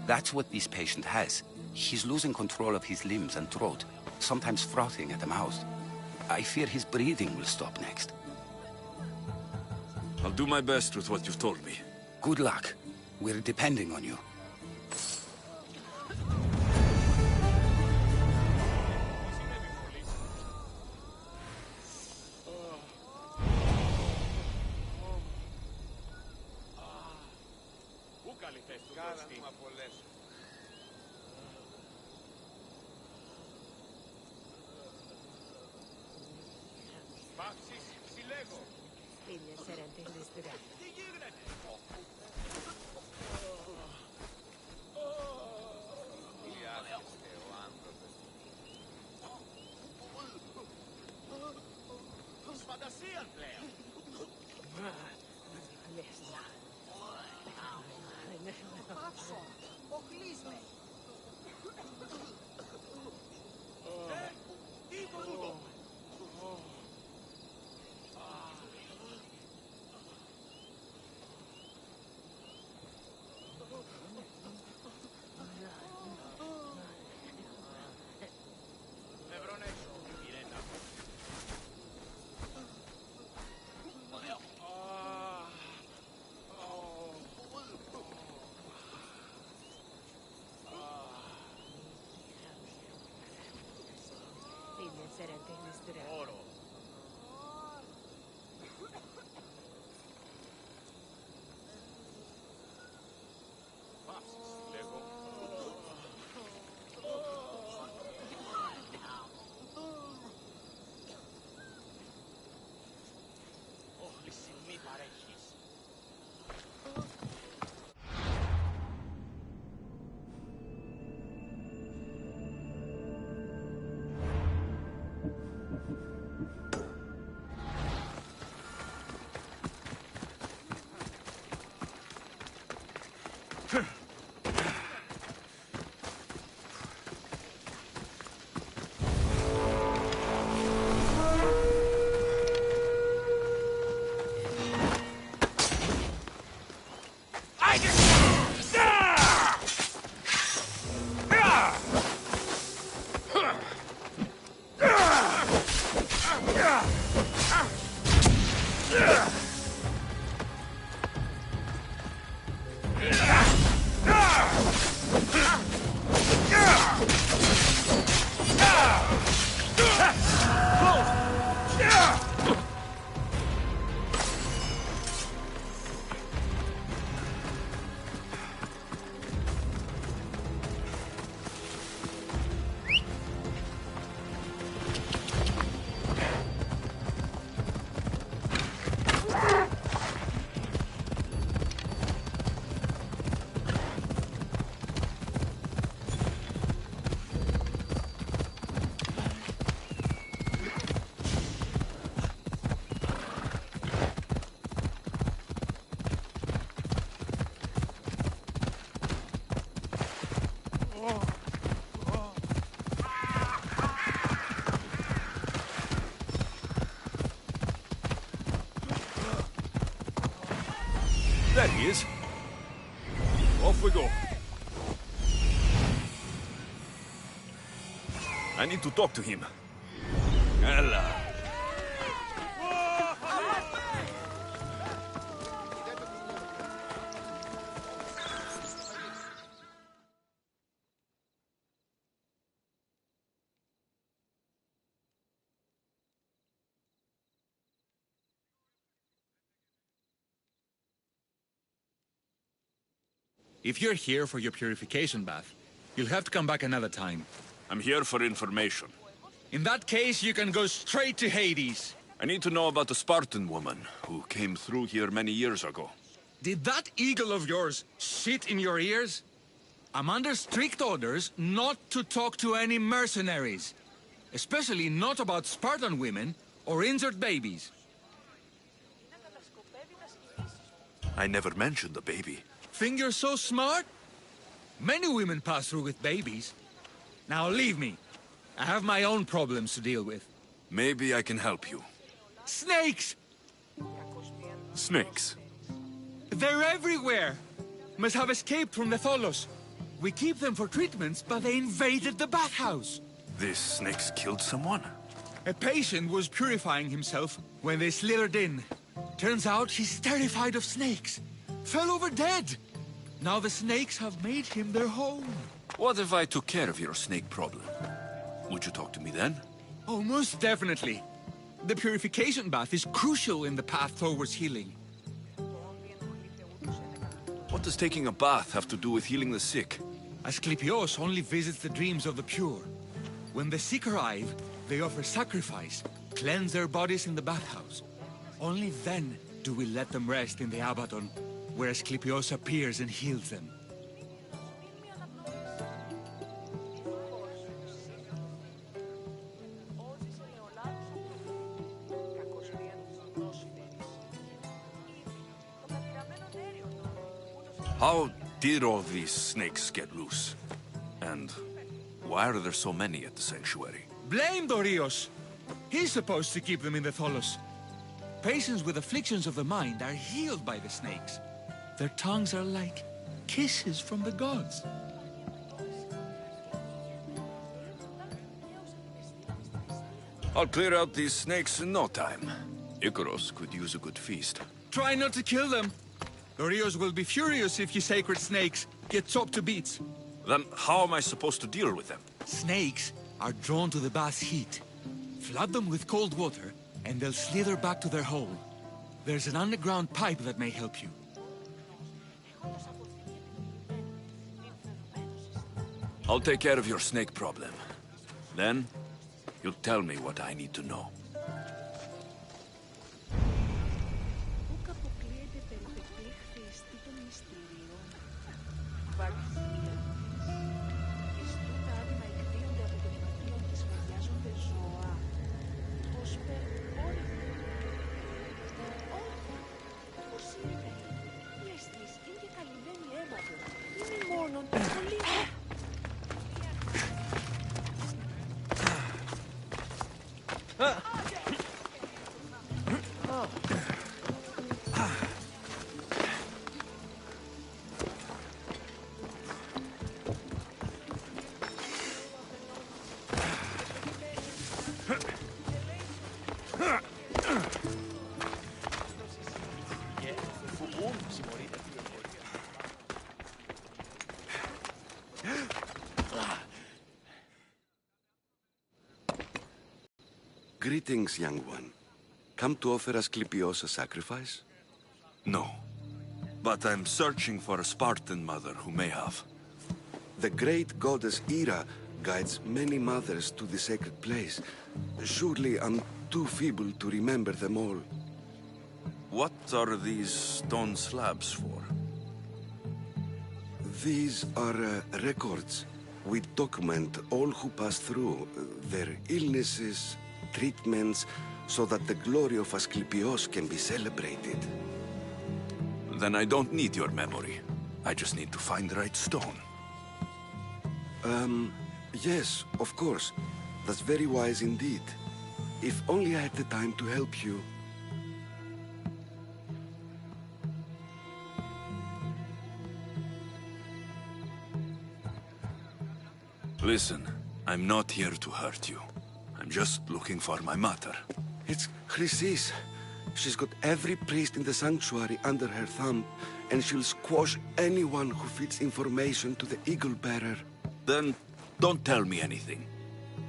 Speaker 12: That's what this patient has. He's losing control of his limbs and throat, sometimes frothing at the mouth. I fear his breathing will stop next.
Speaker 2: I'll do my best with what you've told me.
Speaker 12: Good luck. We're depending on you.
Speaker 2: There he is. Off we go. I need to talk to him. Ella.
Speaker 14: If you're here for your purification bath, you'll have to come back another time.
Speaker 2: I'm here for information.
Speaker 14: In that case, you can go straight to Hades.
Speaker 2: I need to know about the Spartan woman who came through here many years ago.
Speaker 14: Did that eagle of yours shit in your ears? I'm under strict orders not to talk to any mercenaries. Especially not about Spartan women or injured babies.
Speaker 2: I never mentioned the baby.
Speaker 14: Think you're so smart? Many women pass through with babies. Now leave me. I have my own problems to deal with.
Speaker 2: Maybe I can help you.
Speaker 14: Snakes!
Speaker 2: Snakes?
Speaker 14: They're everywhere! Must have escaped from the Tholos. We keep them for treatments, but they invaded the bathhouse.
Speaker 2: These snakes killed someone?
Speaker 14: A patient was purifying himself when they slithered in. Turns out he's terrified of snakes. Fell over dead. Now the snakes have made him their home.
Speaker 2: What if I took care of your snake problem? Would you talk to me then?
Speaker 14: Oh, most definitely. The purification bath is crucial in the path towards healing.
Speaker 2: What does taking a bath have to do with healing the sick?
Speaker 14: Asclepios only visits the dreams of the pure. When the sick arrive, they offer sacrifice, cleanse their bodies in the bathhouse. Only then do we let them rest in the Abaddon, where Asclepios appears and heals them.
Speaker 2: How did all these snakes get loose? And why are there so many at the sanctuary?
Speaker 14: Blame Dorios! He's supposed to keep them in the Tholos. Patients with afflictions of the mind are healed by the snakes. Their tongues are like kisses from the gods.
Speaker 2: I'll clear out these snakes in no time. Icaros could use a good feast.
Speaker 14: Try not to kill them. Dorios will be furious if you sacred snakes get chopped to bits.
Speaker 2: Then how am I supposed to deal with them?
Speaker 14: Snakes are drawn to the bath's heat. Flood them with cold water, and they'll slither back to their hole. There's an underground pipe that may help you.
Speaker 2: I'll take care of your snake problem. Then, you'll tell me what I need to know.
Speaker 15: Greetings, young one. Come to offer Asclepios a sacrifice?
Speaker 2: No. But I'm searching for a Spartan mother who may have.
Speaker 15: The great goddess Hera guides many mothers to the sacred place. Surely I'm too feeble to remember them all.
Speaker 2: What are these stone slabs for?
Speaker 15: These are records. We document all who pass through, their illnesses, treatments, so that the glory of Asclepios can be celebrated.
Speaker 2: Then I don't need your memory. I just need to find the right stone.
Speaker 15: Yes, of course. That's very wise indeed. If only I had the time to help you.
Speaker 2: Listen, I'm not here to hurt you. I'm just looking for my mother.
Speaker 15: It's Chrysis. She's got every priest in the sanctuary under her thumb, and she'll squash anyone who feeds information to the Eagle Bearer.
Speaker 2: Then don't tell me anything.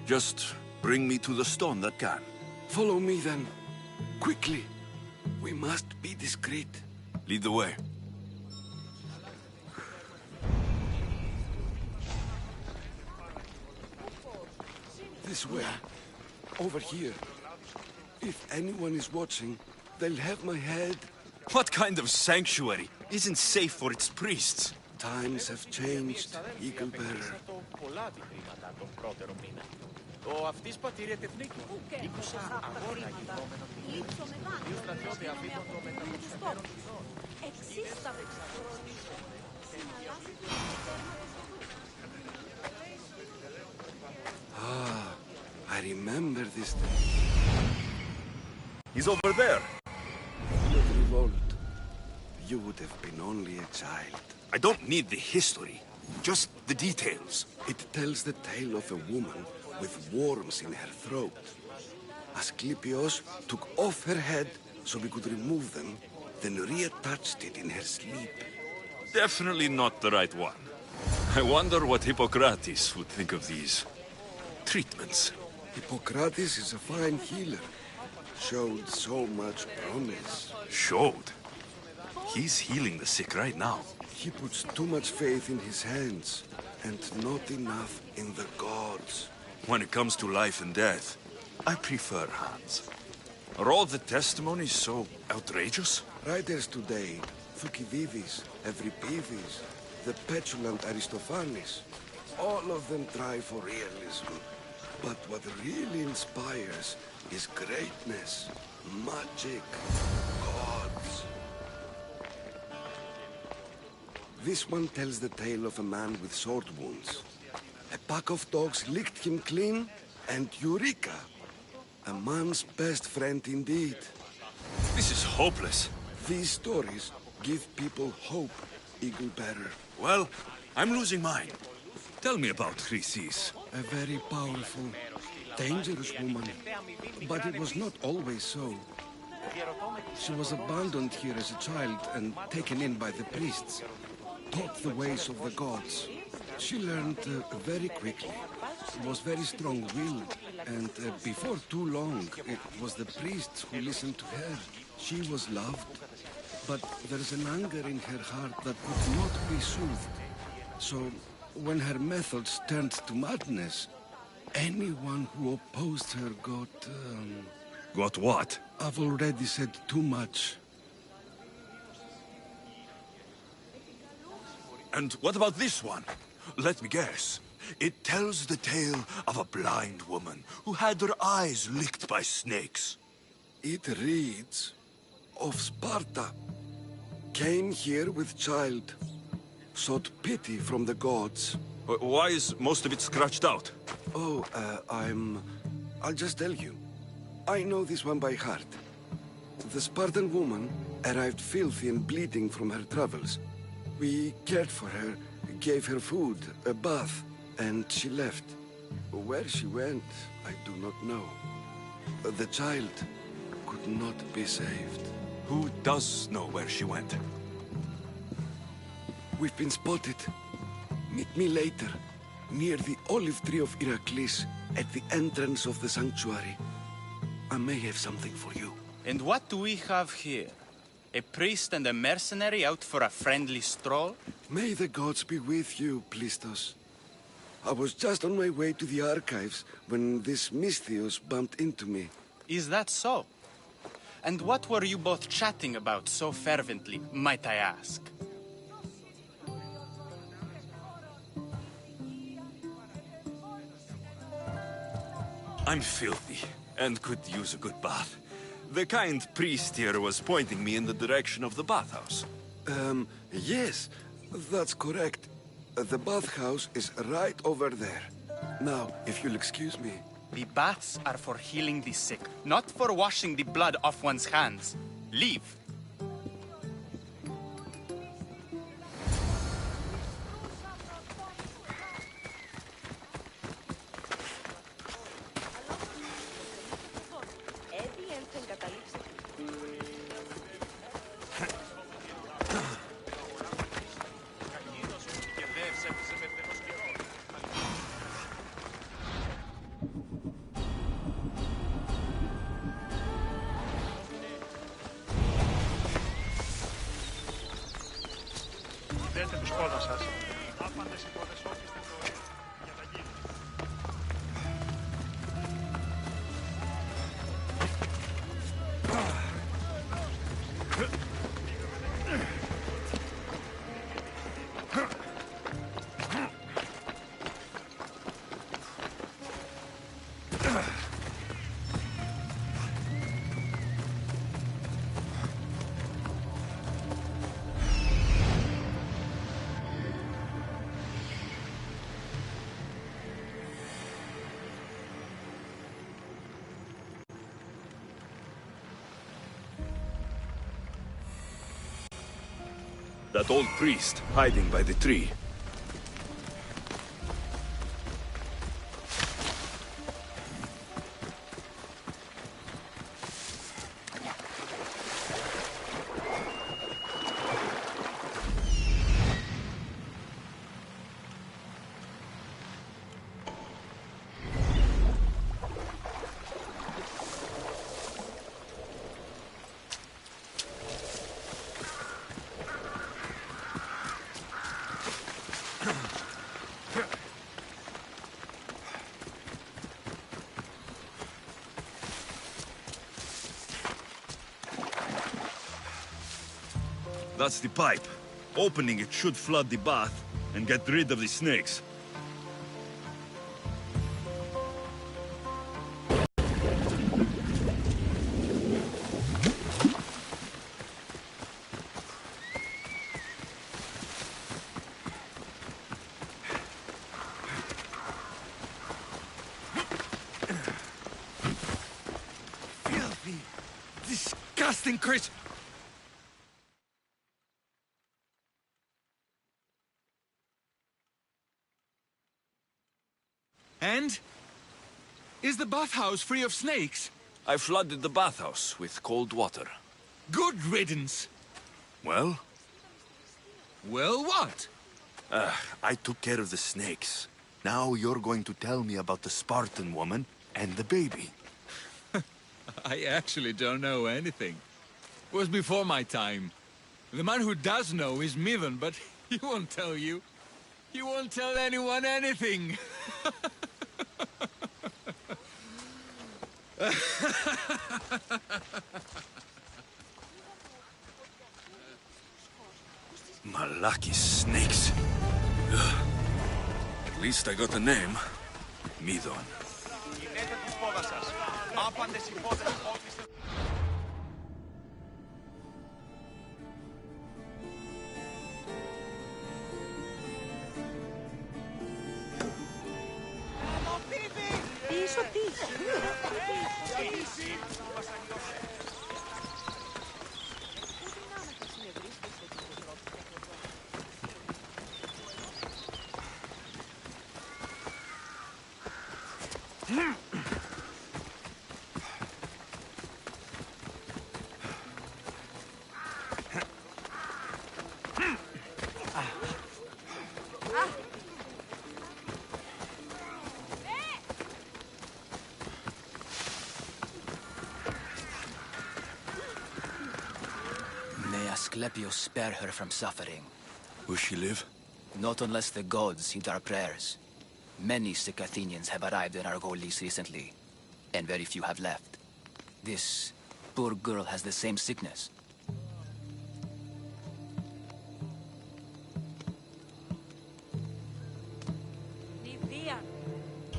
Speaker 2: Just bring me to the stone that can.
Speaker 15: Follow me then. Quickly. We must be discreet.
Speaker 2: Lead the way.
Speaker 15: This way. Over here. If anyone is watching, they'll have my head.
Speaker 2: What kind of sanctuary isn't safe for its priests?
Speaker 15: Times have changed, Eagle Bearer.
Speaker 11: Ο αυτής πατήρια τεχνίκη. Ήκουσα αγώνα γινόμενο ποινή. Δύο στρατιώτε αφήνουν το μεταπροσφέρον του δώρο.
Speaker 15: Ah, I remember this day.
Speaker 4: He's over there.
Speaker 15: The revolt. You would have been only a child.
Speaker 4: I don't need the history, just the details.
Speaker 15: It tells the tale of a woman with worms in her throat. Asclepios took off her head so we could remove them, then reattached it in her sleep.
Speaker 4: Definitely not the right one. I wonder what Hippocrates would think of these treatments.
Speaker 15: Hippocrates is a fine healer. Showed so much promise.
Speaker 4: Showed? He's healing the sick right now.
Speaker 15: He puts too much faith in his hands, and not enough in the gods.
Speaker 4: When it comes to life and death, I prefer hands. Are all the testimonies so outrageous?
Speaker 15: Writers today, Thucydides, Euripides, the petulant Aristophanes, all of them try for realism. But what really inspires is greatness, magic, gods. This one tells the tale of a man with sword wounds. A pack of dogs licked him clean, and Eureka! A man's best friend indeed.
Speaker 4: This is hopeless.
Speaker 15: These stories give people hope, Eagle Bearer.
Speaker 4: Well, I'm losing mine. Tell me about Chrysis.
Speaker 15: A very powerful, dangerous woman. But it was not always so. She was abandoned here as a child and taken in by the priests. Taught the ways of the gods. She learned very quickly. Was very strong-willed. And before too long, it was the priests who listened to her. She was loved. But there's an anger in her heart that could not be soothed. So, when her methods turned to madness, anyone who opposed her got...
Speaker 4: Got what?
Speaker 15: I've already said too much.
Speaker 4: And what about this one? Let me guess. It tells the tale of a blind woman who had her eyes licked by snakes.
Speaker 15: It reads of Sparta. Came here with child. Sought pity from the gods.
Speaker 4: Why is most of it scratched out?
Speaker 15: Oh, I'll just tell you. I know this one by heart. The Spartan woman arrived filthy and bleeding from her travels. We cared for her, gave her food, a bath, and she left. Where she went, I do not know. The child could not be saved.
Speaker 4: Who does know where she went?
Speaker 15: We've been spotted. Meet me later, near the olive tree of Iraklis, at the entrance of the sanctuary. I may have something for you.
Speaker 16: And what do we have here? A priest and a mercenary out for a friendly stroll?
Speaker 15: May the gods be with you, Plistos. I was just on my way to the archives when this Misthios bumped into me.
Speaker 16: Is that so? And what were you both chatting about so fervently, might I ask?
Speaker 4: I'm filthy, and could use a good bath. The kind priest here was pointing me in the direction of the bathhouse.
Speaker 15: Yes, that's correct. The bathhouse is right over there. Now, if you'll excuse me.
Speaker 16: The baths are for healing the sick, not for washing the blood off one's hands. Leave.
Speaker 11: Δέτε τους πόδας σας. Άπαντες υποδεσόπιστε το για τα γύρω.
Speaker 4: That old priest, hiding by the tree. That's the pipe. Opening it should flood the bath and get rid of the snakes.
Speaker 14: Filthy, disgusting creature. And? Is the bathhouse free of snakes?
Speaker 4: I flooded the bathhouse with cold water.
Speaker 14: Good riddance.
Speaker 4: Well?
Speaker 14: Well, what?
Speaker 2: I took care of the snakes. Now you're going to tell me about the Spartan woman and the baby.
Speaker 14: I actually don't know anything. It was before my time. The man who does know is Mivan, but he won't tell you. He won't tell anyone anything.
Speaker 4: Malaki snakes. Ugh. At least I got a name. Midon.
Speaker 17: May Asclepius spare her from suffering.
Speaker 4: Will she live?
Speaker 17: Not unless the gods heed our prayers. Many sick Athenians have arrived in Argolis recently, and very few have left. This poor girl has the same sickness.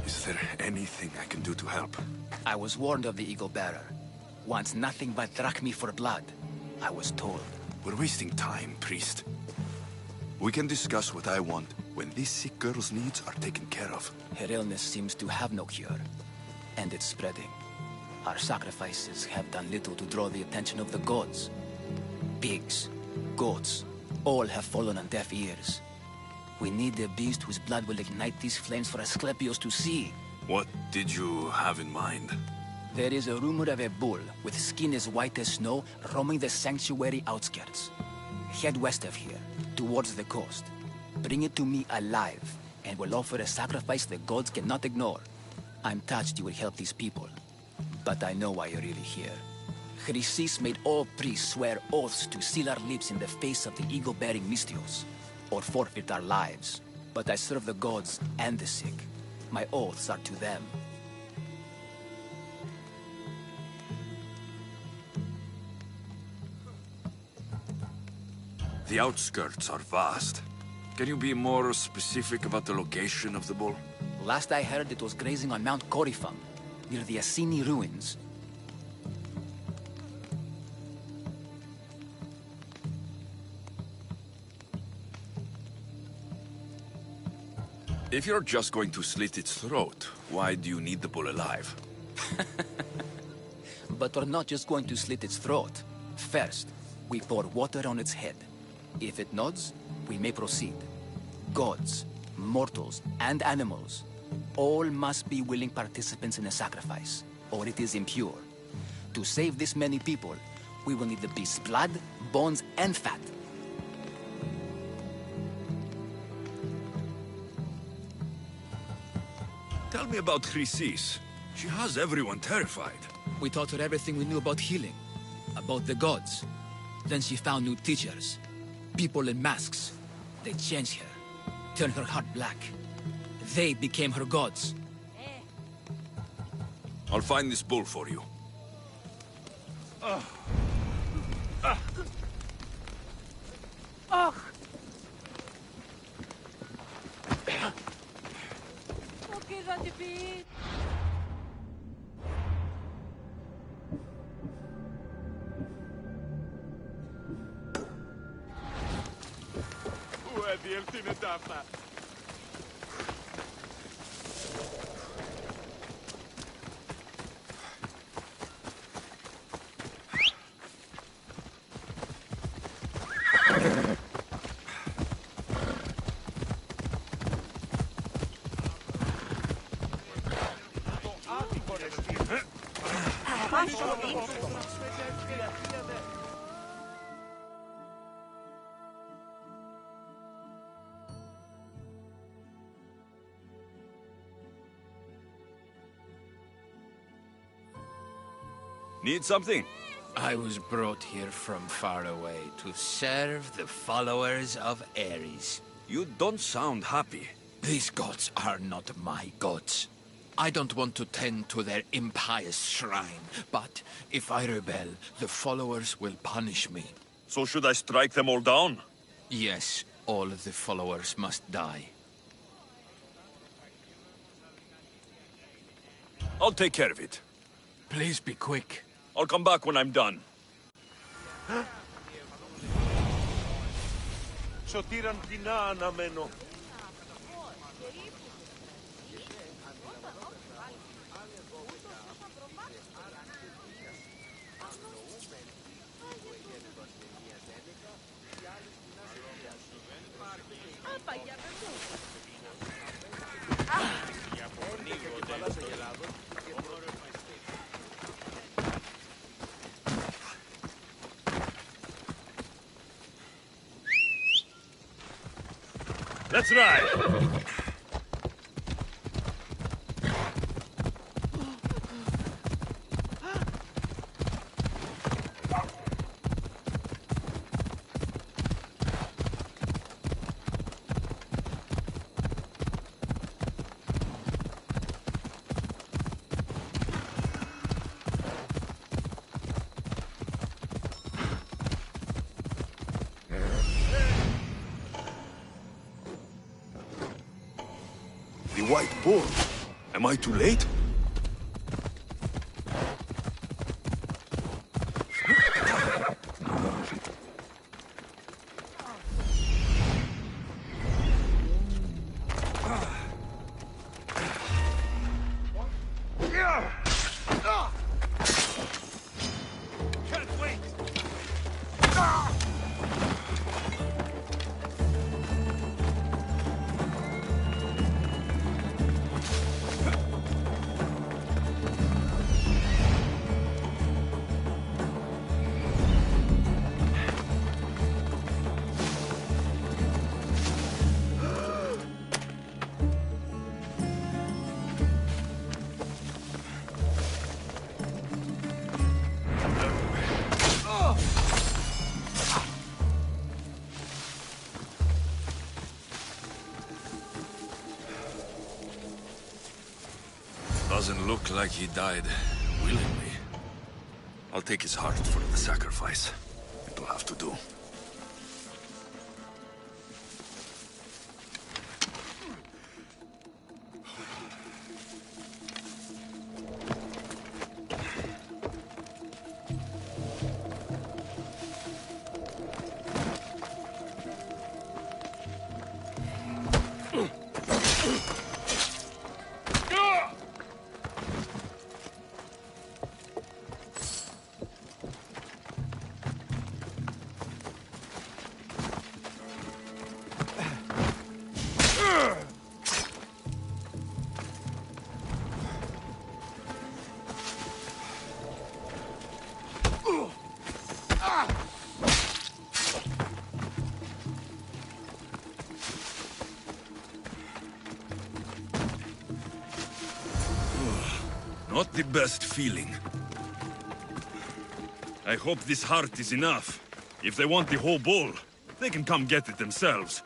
Speaker 2: Is there anything I can do to help?
Speaker 17: I was warned of the Eagle Bearer. Wants nothing but drachmi for blood. I was told.
Speaker 2: We're wasting time, priest. We can discuss what I want when this sick girl's needs are taken care of.
Speaker 17: Her illness seems to have no cure, and it's spreading. Our sacrifices have done little to draw the attention of the gods. Pigs, goats, all have fallen on deaf ears. We need a beast whose blood will ignite these flames for Asclepius to see.
Speaker 2: What did you have in mind?
Speaker 17: There is a rumor of a bull with skin as white as snow roaming the sanctuary outskirts. Head west of here, towards the coast. Bring it to me alive, and we'll offer a sacrifice the gods cannot ignore. I'm touched you will help these people, but I know why you're really here. Chrysis made all priests swear oaths to seal our lips in the face of the eagle-bearing Mystios, or forfeit our lives. But I serve the gods and the sick. My oaths are to them.
Speaker 2: The outskirts are vast. Can you be more specific about the location of the bull?
Speaker 17: Last I heard, it was grazing on Mount Corifum, near the Assini ruins.
Speaker 2: If you're just going to slit its throat, why do you need the bull alive?
Speaker 17: But we're not just going to slit its throat. First, we pour water on its head. If it nods, we may proceed. Gods, mortals, and animals all must be willing participants in the sacrifice, or it is impure. To save this many people, we will need the beast's blood, bones, and fat.
Speaker 4: Tell me about Erazes. She has everyone terrified.
Speaker 17: We taught her everything we knew about healing, about the gods. Then she found new teachers, people in masks. They changed her, turned her heart black. They became her gods.
Speaker 4: I'll find this bull for you.
Speaker 7: Oh. Okay, that be.
Speaker 4: Need something?
Speaker 3: I was brought here from far away to serve the followers of Ares.
Speaker 4: You don't sound happy.
Speaker 3: These gods are not my gods. I don't want to tend to their impious shrine, but if I rebel, the followers will punish me.
Speaker 4: So should I strike them all down?
Speaker 3: Yes, all the followers must die.
Speaker 4: I'll take care of it.
Speaker 3: Please be quick.
Speaker 4: I'll come back when I'm done.
Speaker 18: Σωτήραν δεινά αναμένω.
Speaker 4: Let's ride! The White Bull. Am I too late? Doesn't look like he died willingly. I'll take his heart for the sacrifice. It'll have to do. Not the best feeling. I hope this heart is enough. If they want the whole bull, they can come get it themselves.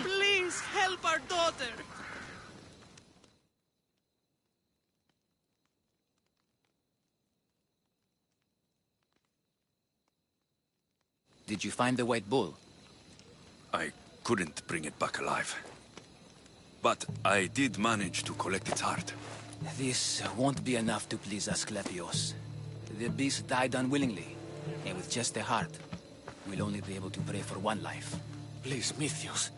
Speaker 19: Please help our daughter.
Speaker 17: Did you find the white bull?
Speaker 4: I couldn't bring it back alive. But I did manage to collect its heart.
Speaker 17: This won't be enough to please Asclepios. The beast died unwillingly, and with just the heart, we'll only be able to pray for one life.
Speaker 3: Please, Mithios.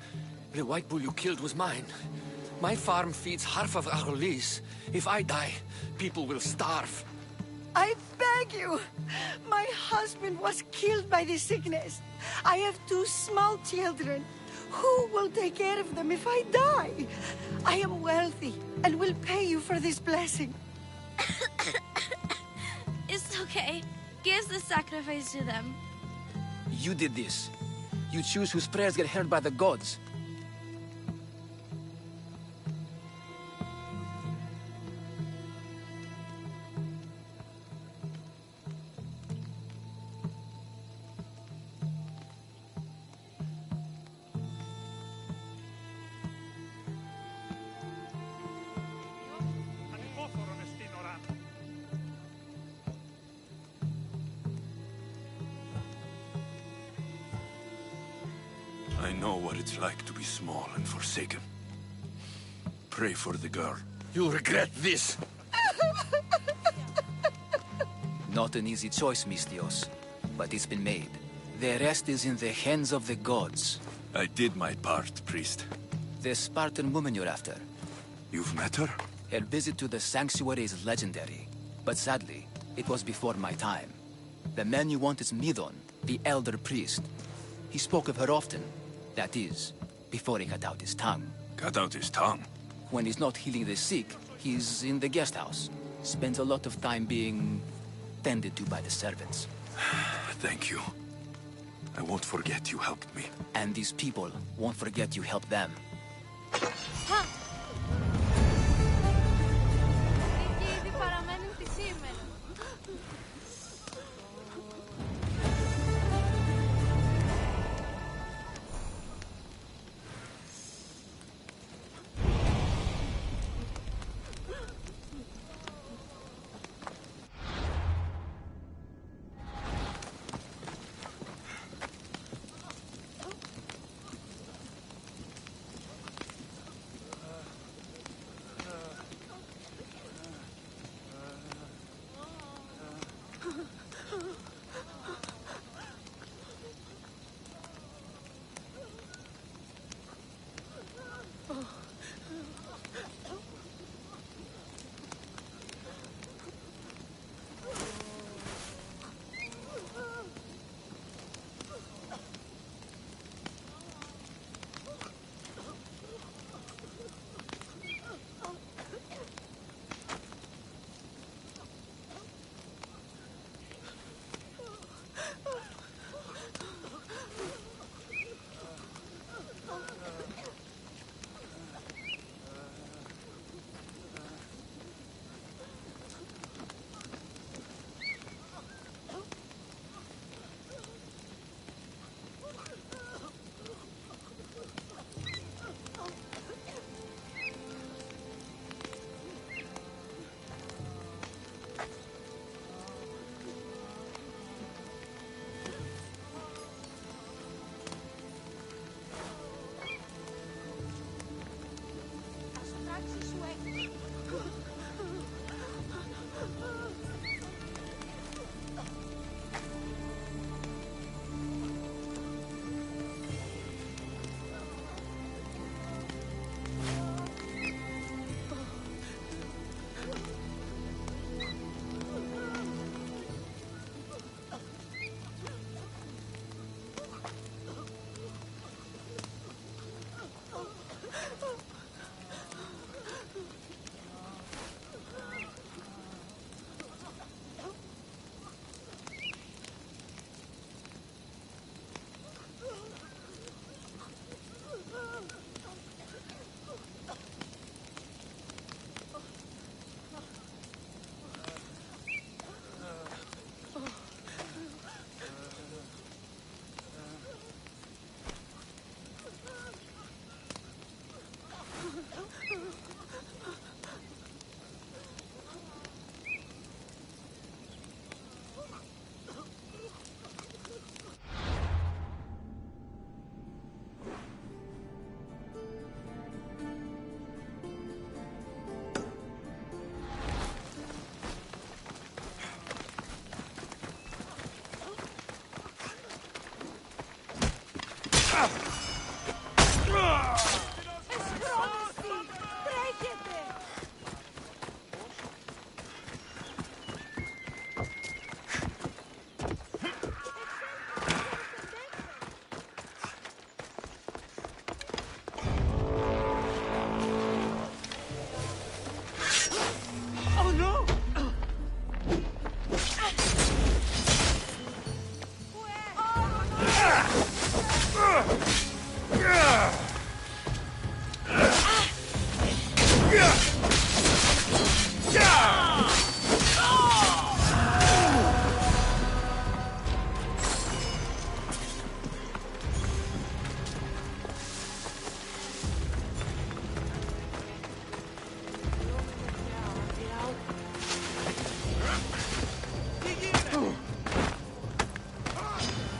Speaker 3: The white bull you killed was mine. My farm feeds half of Arolis. If I die, people will starve.
Speaker 20: I beg you! My husband was killed by this sickness. I have 2 small children. Who will take care of them if I die? I am wealthy and will pay you for this blessing.
Speaker 21: It's okay. Give the sacrifice to them.
Speaker 17: You did this. You choose whose prayers get heard by the gods.
Speaker 4: I know what it's like to be small and forsaken. Pray for the girl.
Speaker 3: You'll regret this.
Speaker 17: Not an easy choice, Misthios, but it's been made. The rest is in the hands of the gods.
Speaker 4: I did my part, priest.
Speaker 17: The Spartan woman you're after.
Speaker 4: You've met her?
Speaker 17: Her visit to the sanctuary is legendary, but sadly, it was before my time. The man you want is Midon, the elder priest. He spoke of her often. That is, before he cut out his tongue.
Speaker 4: Cut out his tongue?
Speaker 17: When he's not healing the sick, he's in the guest house. Spends a lot of time being tended to by the servants.
Speaker 4: Thank you. I won't forget you helped me.
Speaker 17: And these people won't forget you helped them.
Speaker 21: Ήδη παραμένουν τη σήμερα.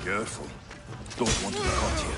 Speaker 4: Careful. Don't want to be caught here.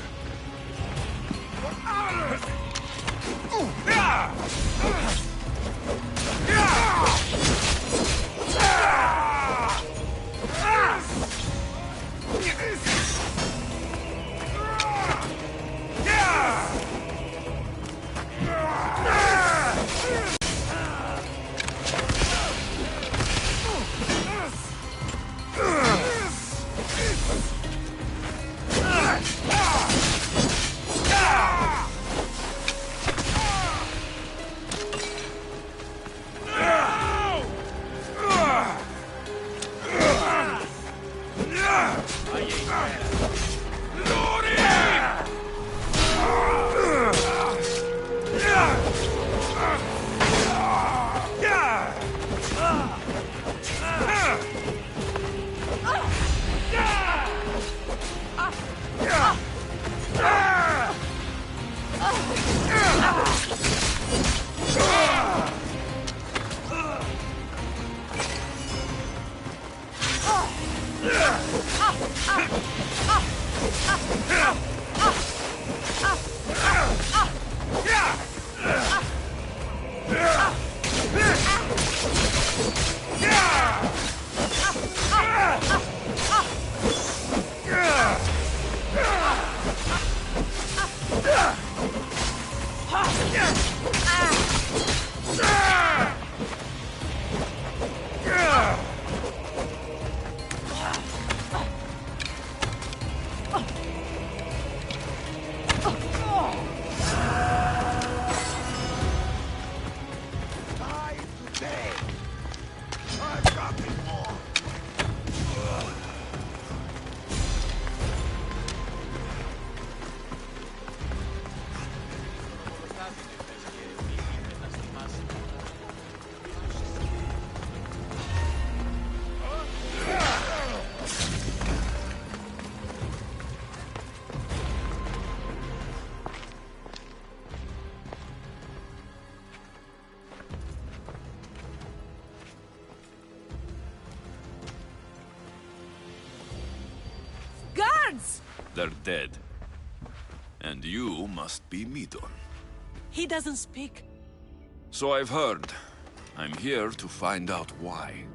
Speaker 4: They're dead. And you must be Midon.
Speaker 7: He doesn't speak.
Speaker 4: So I've heard. I'm here to find out why.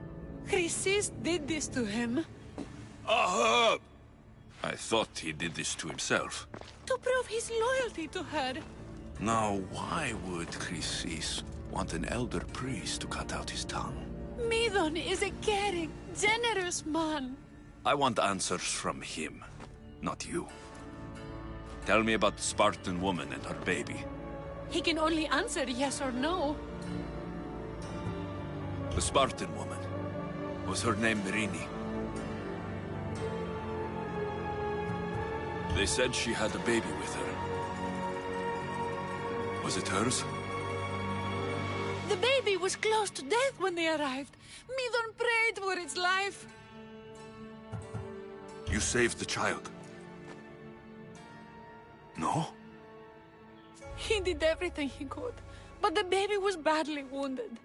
Speaker 7: Chrysis did this to him.
Speaker 4: I thought he did this to himself.
Speaker 7: To prove his loyalty to her.
Speaker 4: Now, why would Chrysis want an elder priest to cut out his tongue?
Speaker 7: Midon is a caring, generous man.
Speaker 4: I want answers from him, not you. Tell me about the Spartan woman and her baby.
Speaker 7: He can only answer yes or no.
Speaker 4: The Spartan woman. Was her name Merini? They said she had a baby with her. Was it hers?
Speaker 7: The baby was close to death when they arrived. Midon prayed for its life.
Speaker 4: You saved the child? No?
Speaker 7: He did everything he could, but the baby was badly wounded.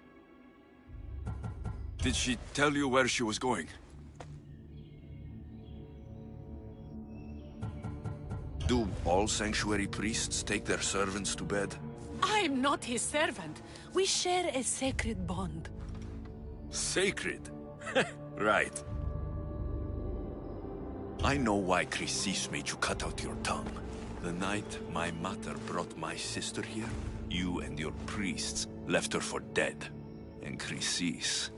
Speaker 4: Did she tell you where she was going? Do all sanctuary priests take their servants to bed?
Speaker 7: I'm not his servant. We share a sacred bond.
Speaker 4: Sacred? Right. I know why Chrysis made you cut out your tongue. The night my mother brought my sister here, you and your priests left her for dead. And Chrysis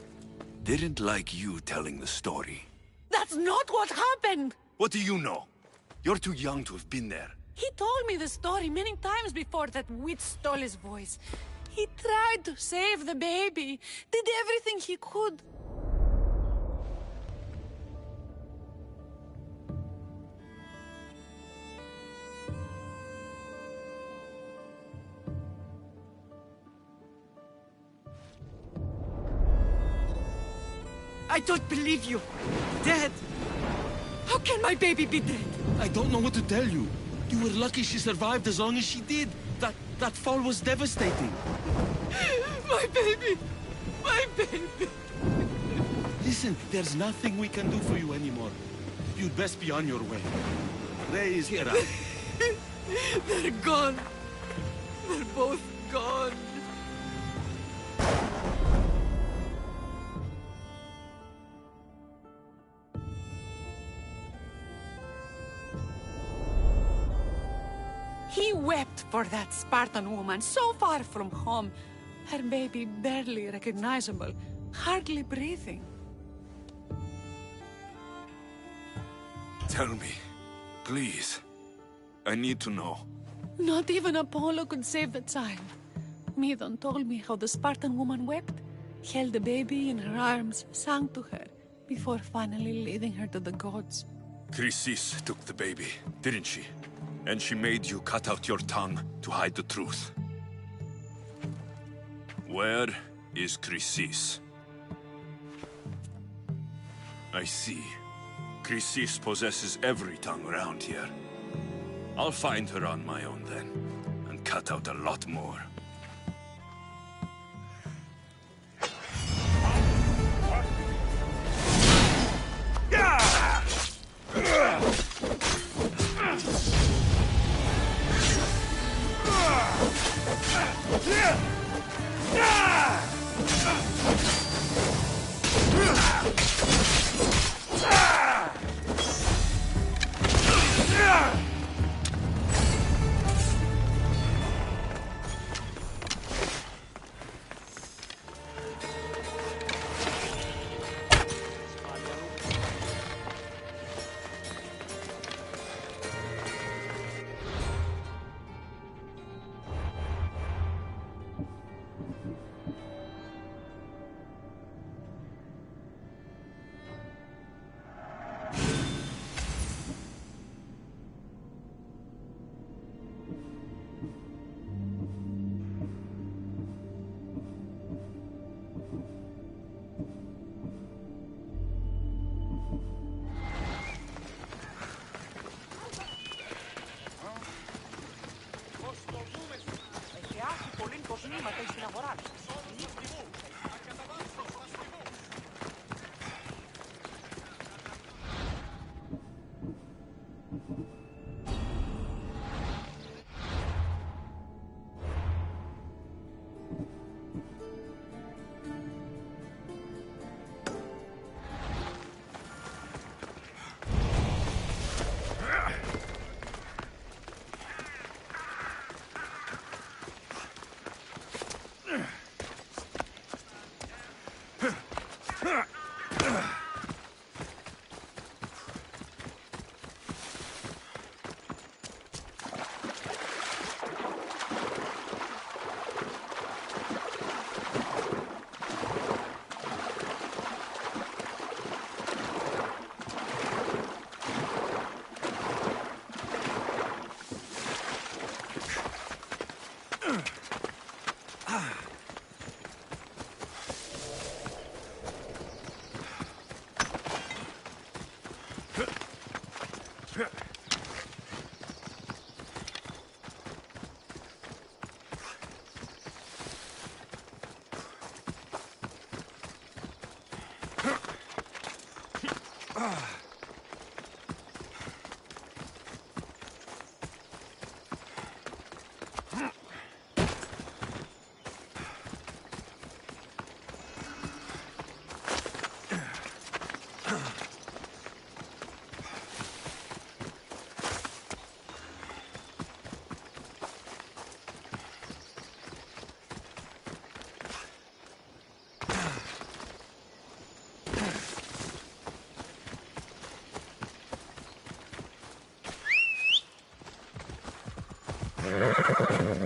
Speaker 4: didn't like you telling the story.
Speaker 7: That's not what happened!
Speaker 4: What do you know? You're too young to have been there.
Speaker 7: He told me the story many times before that witch stole his voice. He tried to save the baby, did everything he could.
Speaker 10: I don't believe you. Dead? How can my baby be dead?
Speaker 15: I don't know what to tell you. You were lucky she survived as long as she did. That fall was devastating.
Speaker 10: My baby! My baby!
Speaker 15: Listen, there's nothing we can do for you anymore. You'd best be on your way. Raise here.
Speaker 10: They're gone. They're both gone. He wept for that Spartan woman so far from home. Her baby barely recognizable, hardly breathing.
Speaker 4: Tell me, please. I need to know.
Speaker 7: Not even Apollo could save the child. Midon told me how the Spartan woman wept, held the baby in her arms, sang to her, before finally leading her to the gods.
Speaker 4: Chrysis took the baby, didn't she? And she made you cut out your tongue to hide the truth. Where is Chrysis? I see. Chrysis possesses every tongue around here. I'll find her on my own then, and cut out a lot more.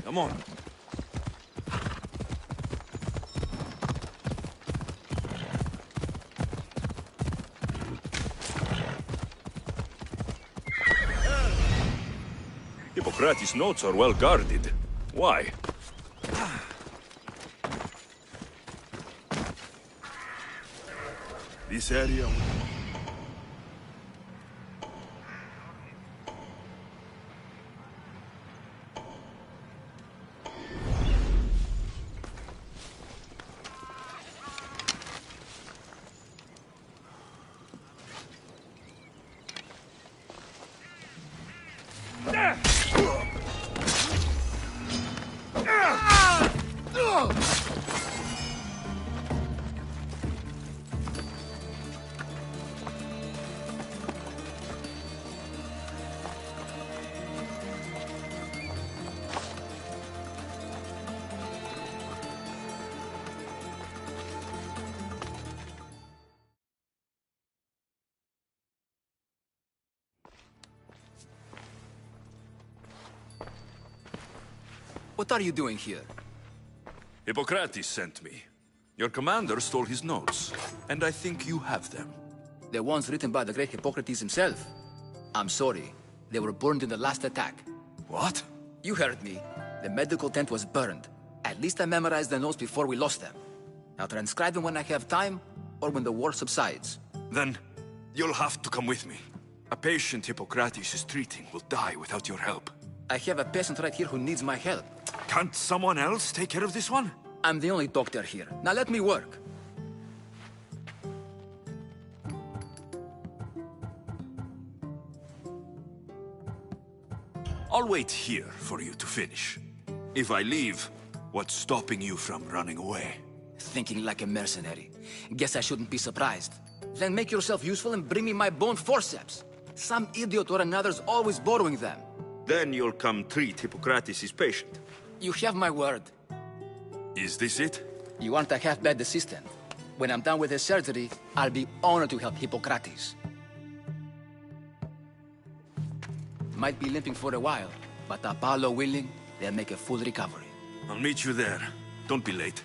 Speaker 4: Come on. Hippocrates' notes are well guarded. Why?
Speaker 2: This area...
Speaker 17: What are you doing here?
Speaker 4: Hippocrates sent me. Your commander stole his notes, and I think you have them.
Speaker 17: The ones written by the great Hippocrates himself. I'm sorry. They were burned in the last attack.
Speaker 4: What?
Speaker 17: You heard me. The medical tent was burned. At least I memorized the notes before we lost them. I'll transcribe them when I have time, or when the war subsides.
Speaker 2: Then, you'll have to come with me. A patient Hippocrates is treating will die without your help.
Speaker 17: I have a patient right here who needs my help.
Speaker 2: Can't someone else take care of this one?
Speaker 17: I'm the only doctor here. Now let me work.
Speaker 2: I'll wait here for you to finish. If I leave, what's stopping you from running away?
Speaker 17: Thinking like a mercenary. Guess I shouldn't be surprised. Then make yourself useful and bring me my bone forceps. Some idiot or another's always borrowing them.
Speaker 2: Then you'll come treat Hippocrates' patient.
Speaker 17: You have my word.
Speaker 2: Is this it?
Speaker 17: You aren't a half-bad assistant. When I'm done with his surgery, I'll be honored to help Hippocrates. Might be limping for a while, but Apollo willing, they'll make a full recovery.
Speaker 2: I'll meet you there. Don't be late.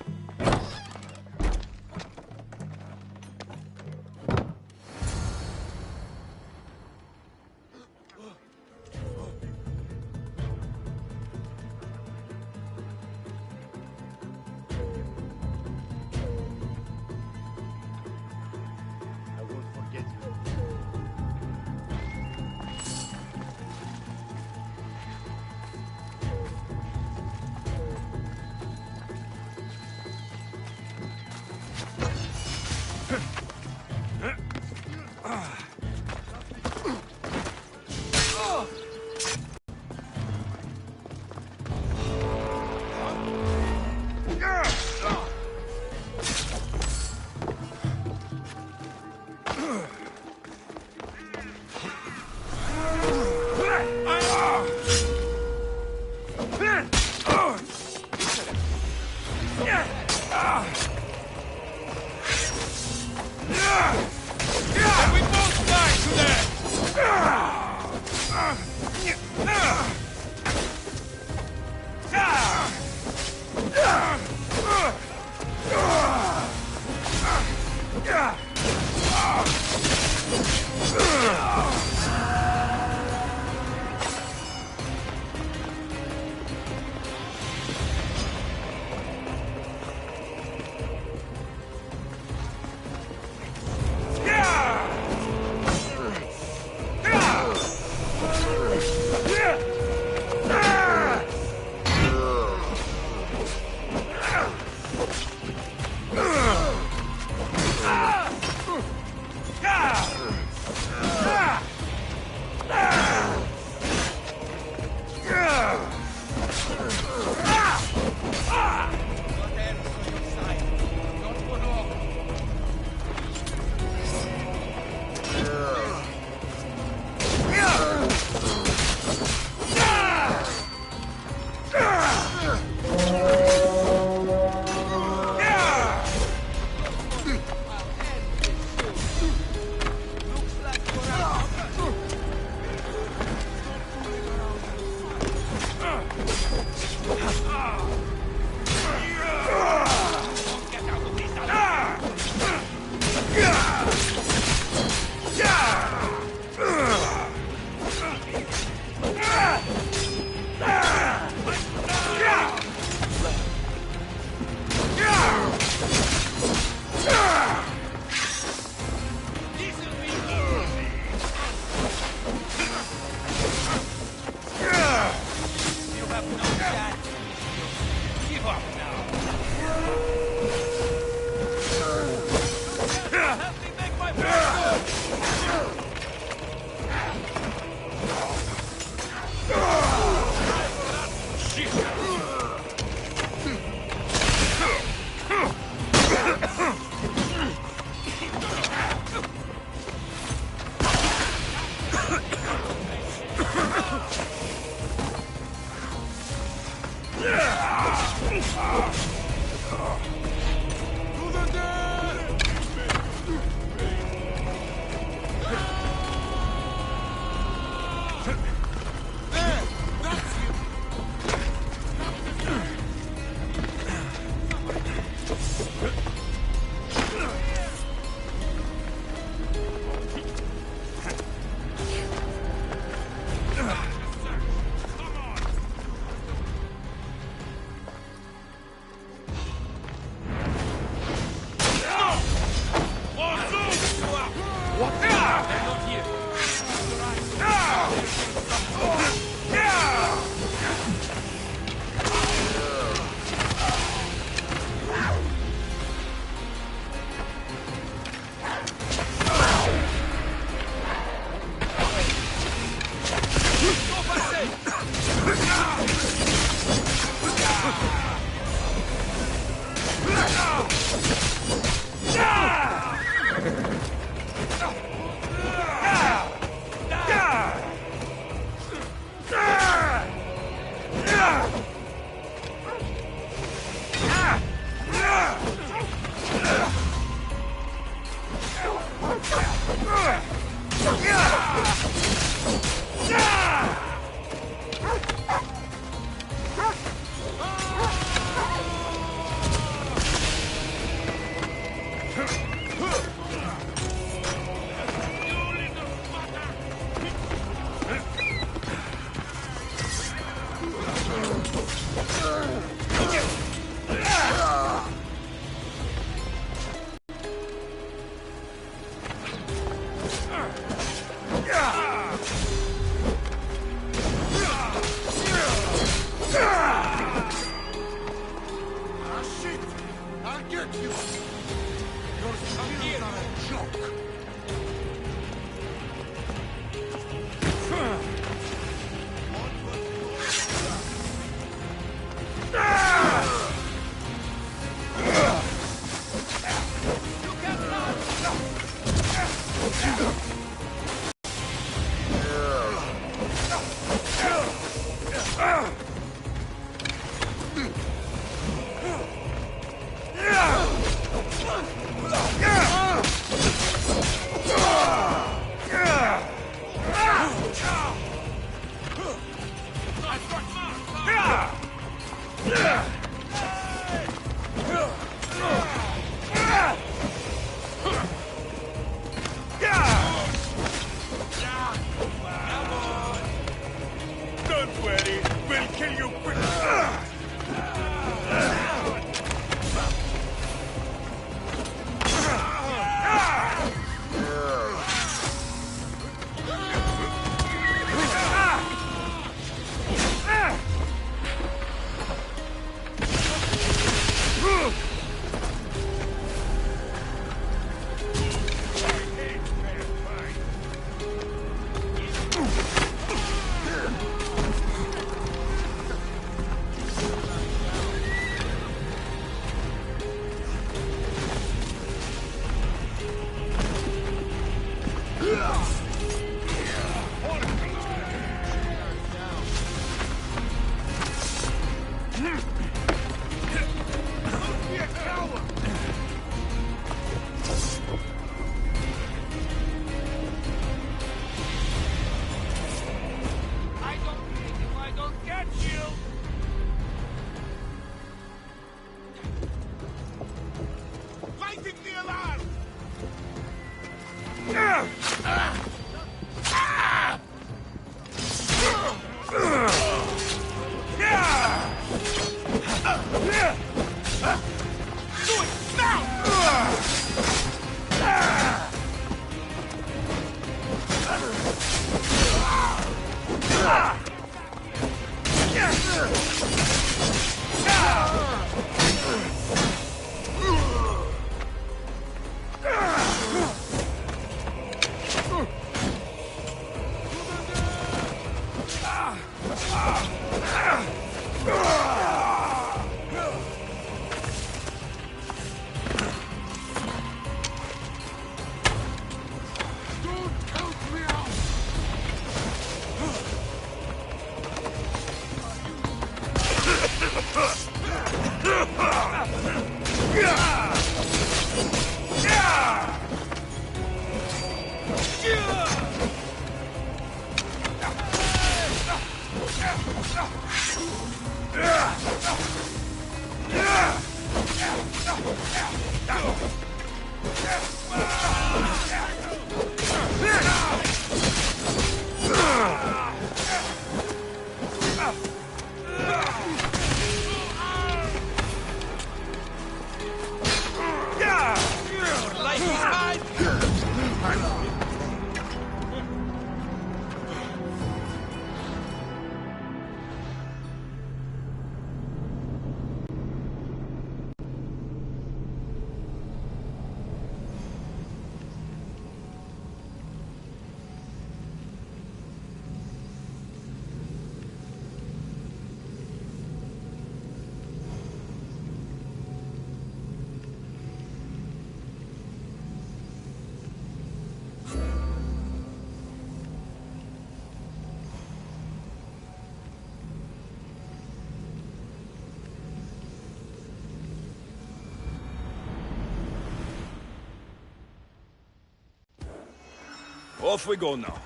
Speaker 4: Off we go now.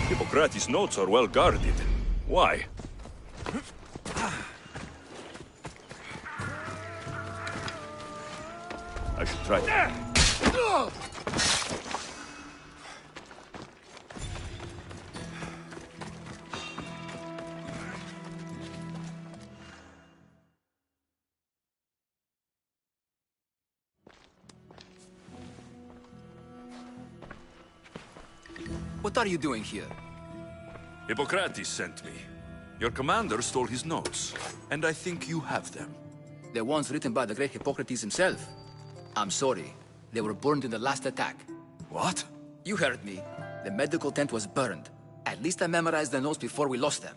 Speaker 4: Hippocrates' notes are well guarded. Why? I should try that.
Speaker 17: What are you doing here?
Speaker 4: Hippocrates sent me. Your commander stole his notes, and I think you have them.
Speaker 17: The ones written by the great Hippocrates himself. I'm sorry. They were burned in the last attack.
Speaker 4: What?
Speaker 17: You heard me. The medical tent was burned. At least I memorized the notes before we lost them.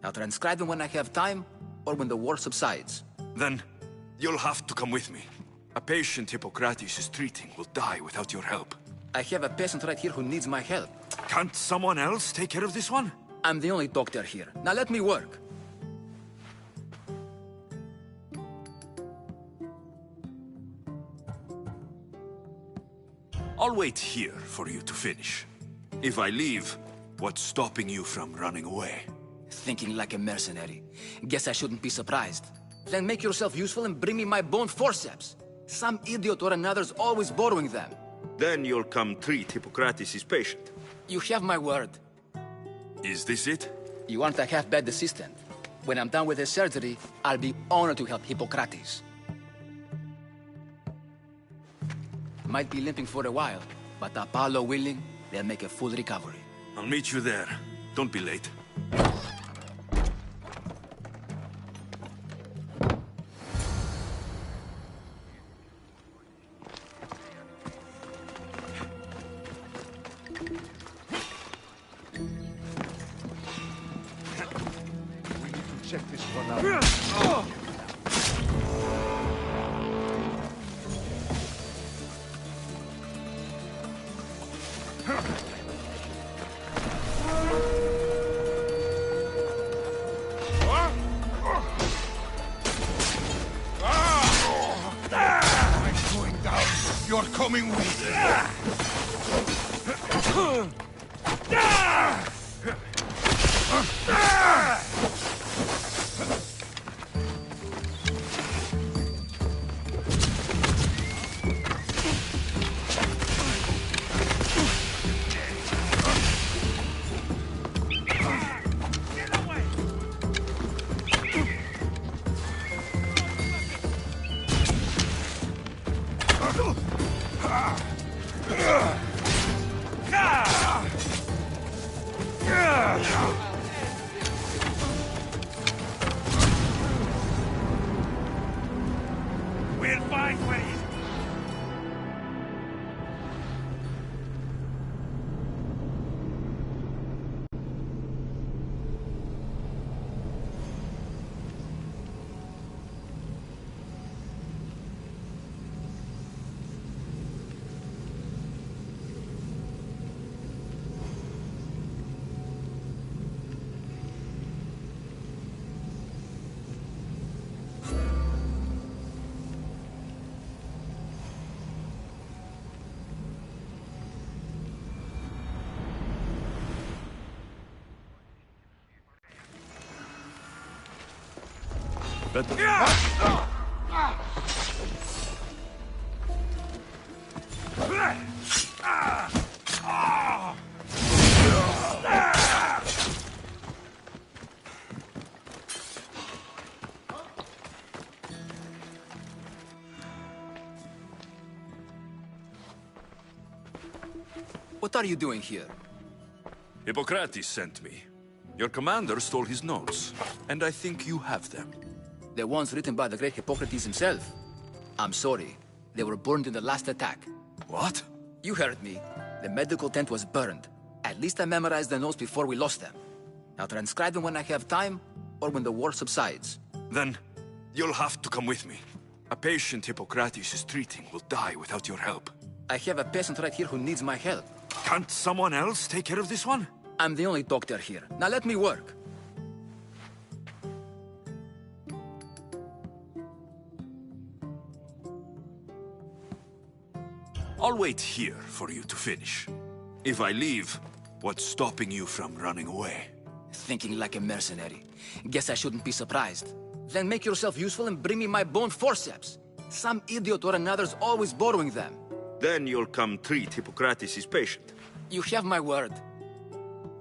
Speaker 17: I'll transcribe them when I have time, or when the war subsides.
Speaker 4: Then, you'll have to come with me. A patient Hippocrates is treating will die without your help.
Speaker 17: I have a patient right here who needs my help.
Speaker 4: Can't someone else take care of this one?
Speaker 17: I'm the only doctor here. Now let me work.
Speaker 4: I'll wait here for you to finish. If I leave, what's stopping you from running away?
Speaker 17: Thinking like a mercenary. Guess I shouldn't be surprised. Then make yourself useful and bring me my bone forceps. Some idiot or another's always borrowing them.
Speaker 4: Then you'll come treat Hippocrates' patient.
Speaker 17: You have my word.
Speaker 4: Is this it?
Speaker 17: You aren't a half-bad assistant. When I'm done with the surgery, I'll be honored to help Hippocrates. Might be limping for a while, but Apollo willing, they'll make a full recovery.
Speaker 4: I'll meet you there. Don't be late.
Speaker 18: Check this one out.
Speaker 1: I'm going down. You're coming with me. We'll find ways.
Speaker 17: What are you doing here?
Speaker 4: Hippocrates sent me. Your commander stole his notes, and I think you have them.
Speaker 17: The ones written by the great Hippocrates himself. I'm sorry. They were burned in the last attack.
Speaker 4: What?
Speaker 17: You heard me. The medical tent was burned. At least I memorized the notes before we lost them. I'll transcribe them when I have time, or when the war subsides.
Speaker 4: Then, you'll have to come with me. A patient Hippocrates is treating will die without your help.
Speaker 17: I have a patient right here who needs my help.
Speaker 4: Can't someone else take care of this one?
Speaker 17: I'm the only doctor here. Now let me work.
Speaker 4: I'll wait here for you to finish. If I leave, what's stopping you from running away?
Speaker 17: Thinking like a mercenary. Guess I shouldn't be surprised. Then make yourself useful and bring me my bone forceps. Some idiot or another's always borrowing them.
Speaker 4: Then you'll come treat Hippocrates' patient.
Speaker 17: You have my word.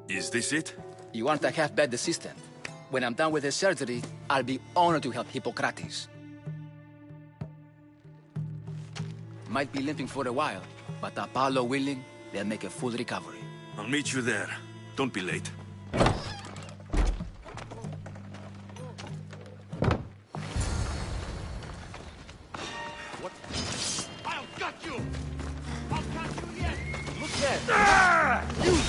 Speaker 4: Is this it?
Speaker 17: You aren't a half-bad assistant. When I'm done with the surgery, I'll be honored to help Hippocrates. Might be limping for a while, but Apollo willing, they'll make a full recovery.
Speaker 4: I'll meet you there. Don't be late.
Speaker 11: What? I'll gut you! I'll cut you yet! Look there! You!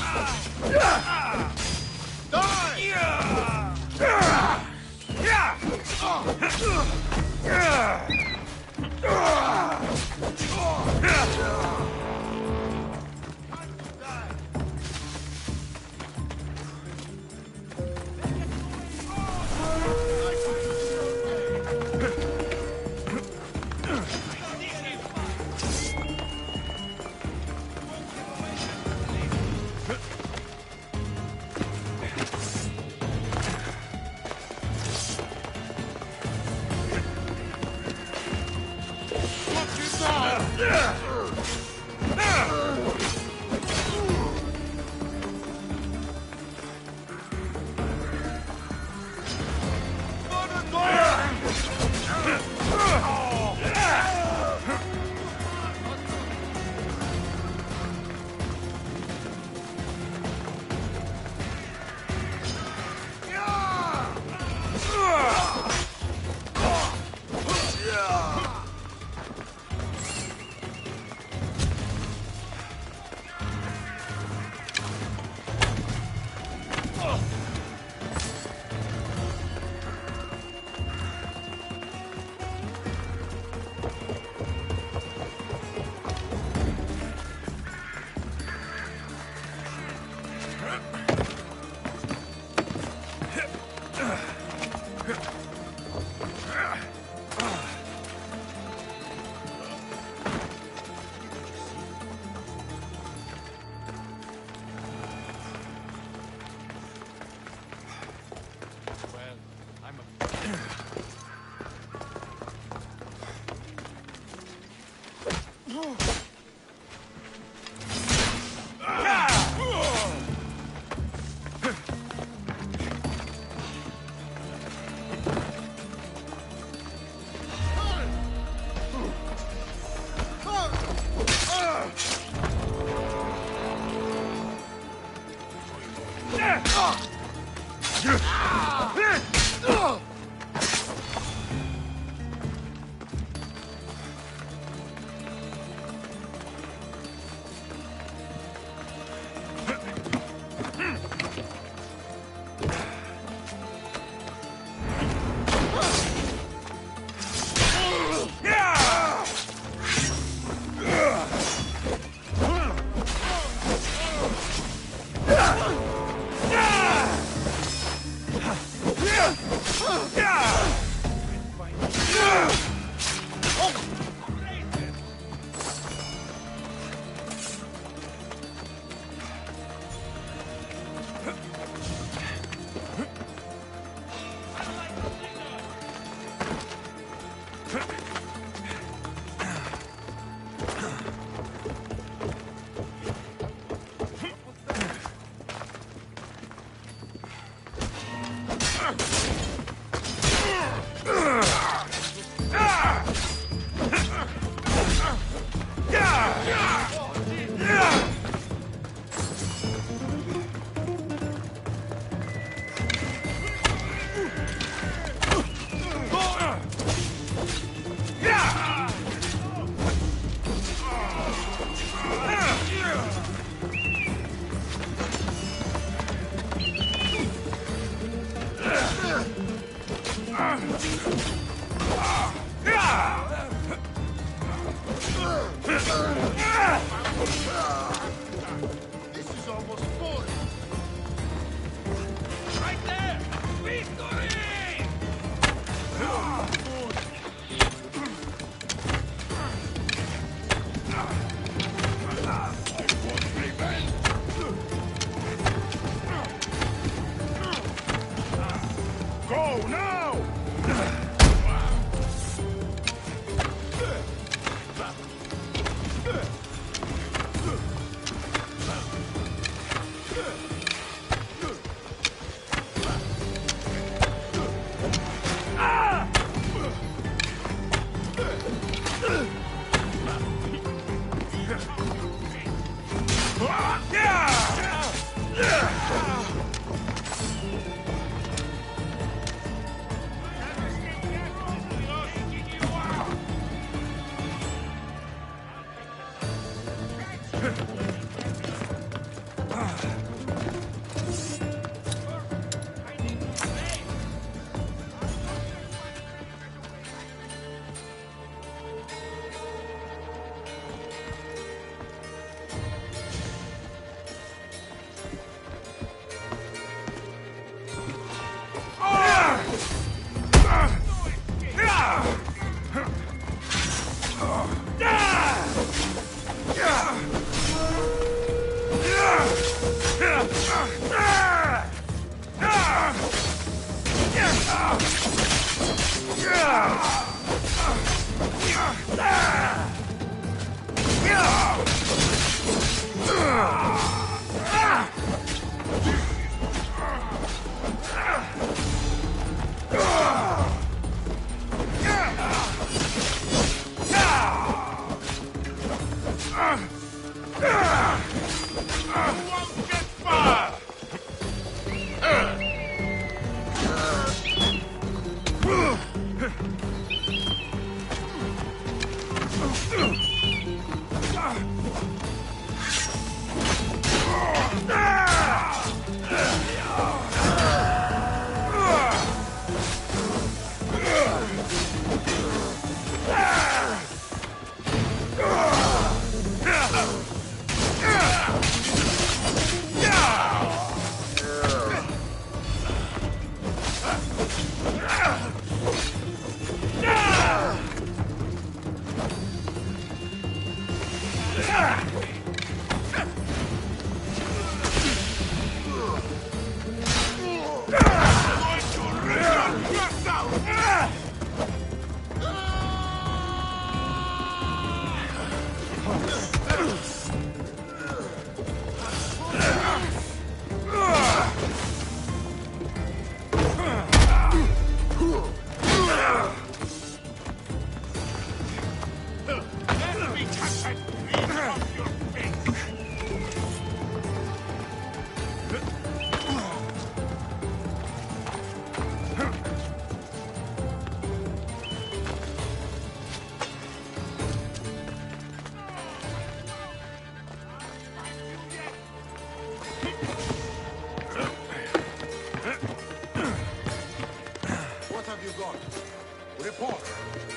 Speaker 11: Report.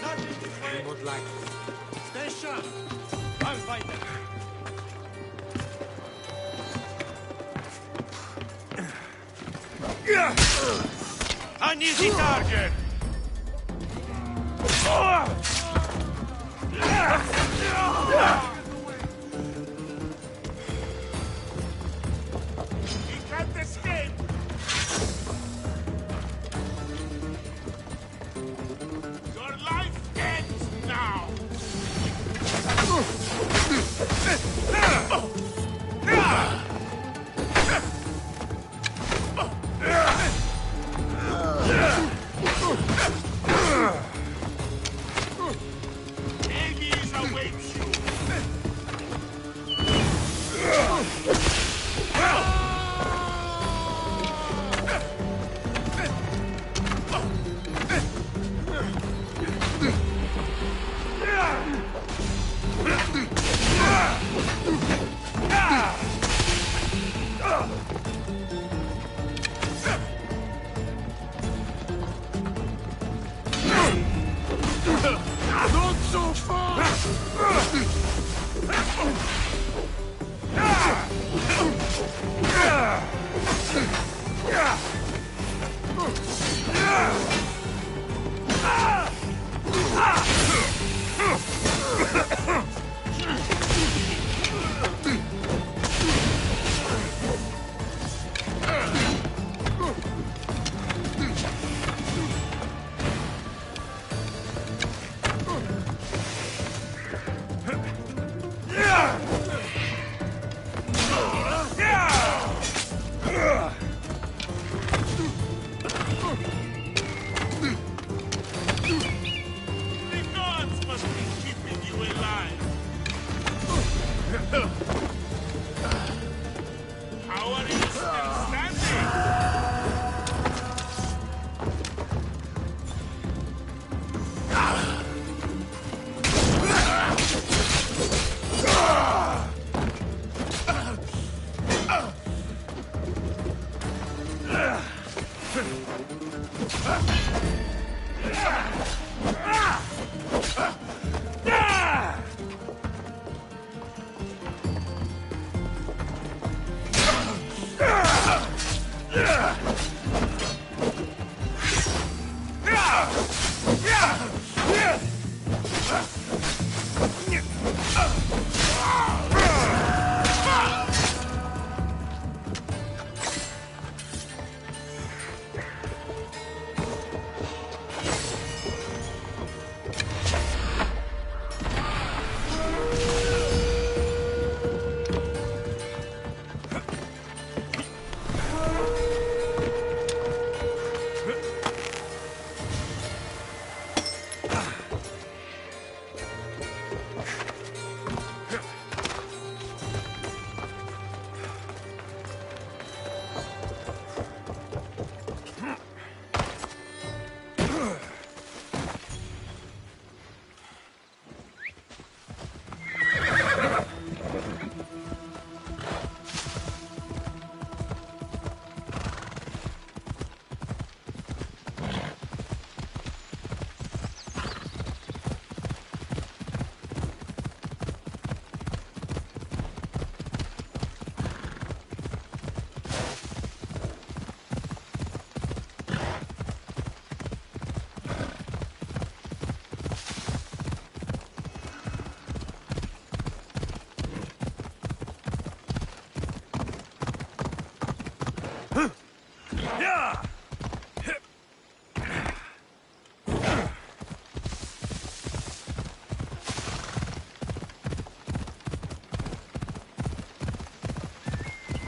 Speaker 11: Nothing this way. Remote line. Stay sharp. I'll find them. An easy target. He can't escape. Your life ends now. Hades awaits you.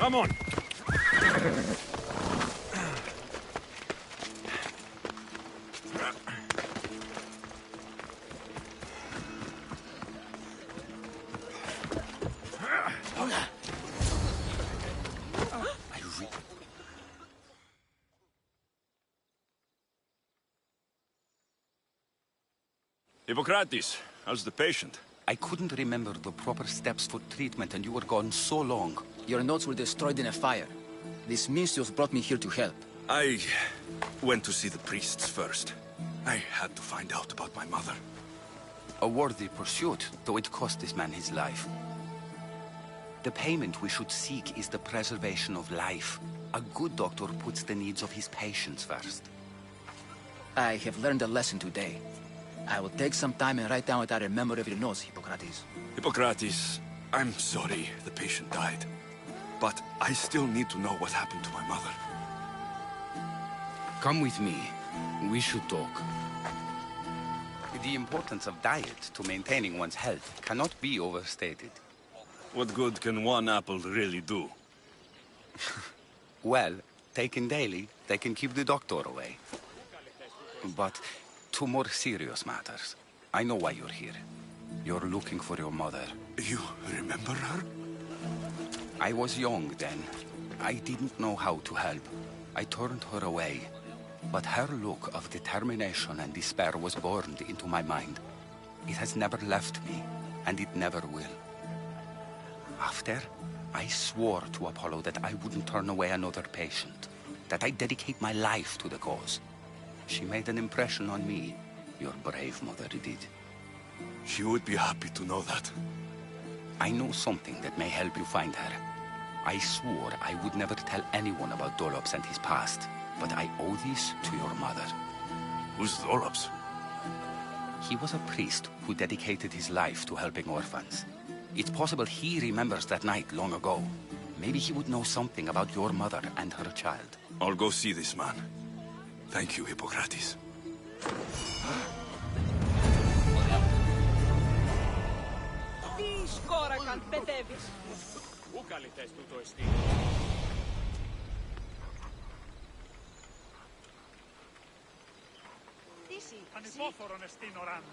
Speaker 2: Come on.
Speaker 4: Hippocrates, how's the patient?
Speaker 12: I couldn't remember the proper steps for treatment and you were gone so long.
Speaker 17: Your notes were destroyed in a fire. These Misthios brought me here to help.
Speaker 4: I went to see the priests first. I had to find out about my mother.
Speaker 12: A worthy pursuit, though it cost this man his life. The payment we should seek is the preservation of life. A good doctor puts the needs of his patients first.
Speaker 17: I have learned a lesson today. I will take some time and write down what I remember of your notes, Hippocrates.
Speaker 4: Hippocrates, I'm sorry the patient died. But I still need to know what happened to my mother.
Speaker 12: Come with me. We should talk. The importance of diet to maintaining one's health cannot be overstated.
Speaker 4: What good can one apple really do?
Speaker 12: Well, taken daily, they can keep the doctor away. But to more serious matters. I know why you're here. You're looking for your mother.
Speaker 4: You remember her?
Speaker 12: I was young then. I didn't know how to help. I turned her away. But her look of determination and despair was burned into my mind. It has never left me, and it never will. After, I swore to Apollo that I wouldn't turn away another patient, that I'd dedicate my life to the cause. She made an impression on me. Your brave mother did.
Speaker 4: She would be happy to know that.
Speaker 12: I know something that may help you find her. I swore I would never tell anyone about Dolops and his past, but I owe this to your mother.
Speaker 4: Who's Dolops?
Speaker 12: He was a priest who dedicated his life to helping orphans. It's possible he remembers that night long ago. Maybe he would know something about your mother and her child.
Speaker 4: I'll go see this man. Thank you, Hippocrates.
Speaker 19: Τι σκόρακαν, παιδεύεις.
Speaker 11: Πού καλυτές τούτο εστί. Ανυπόφορον εστίν οράν.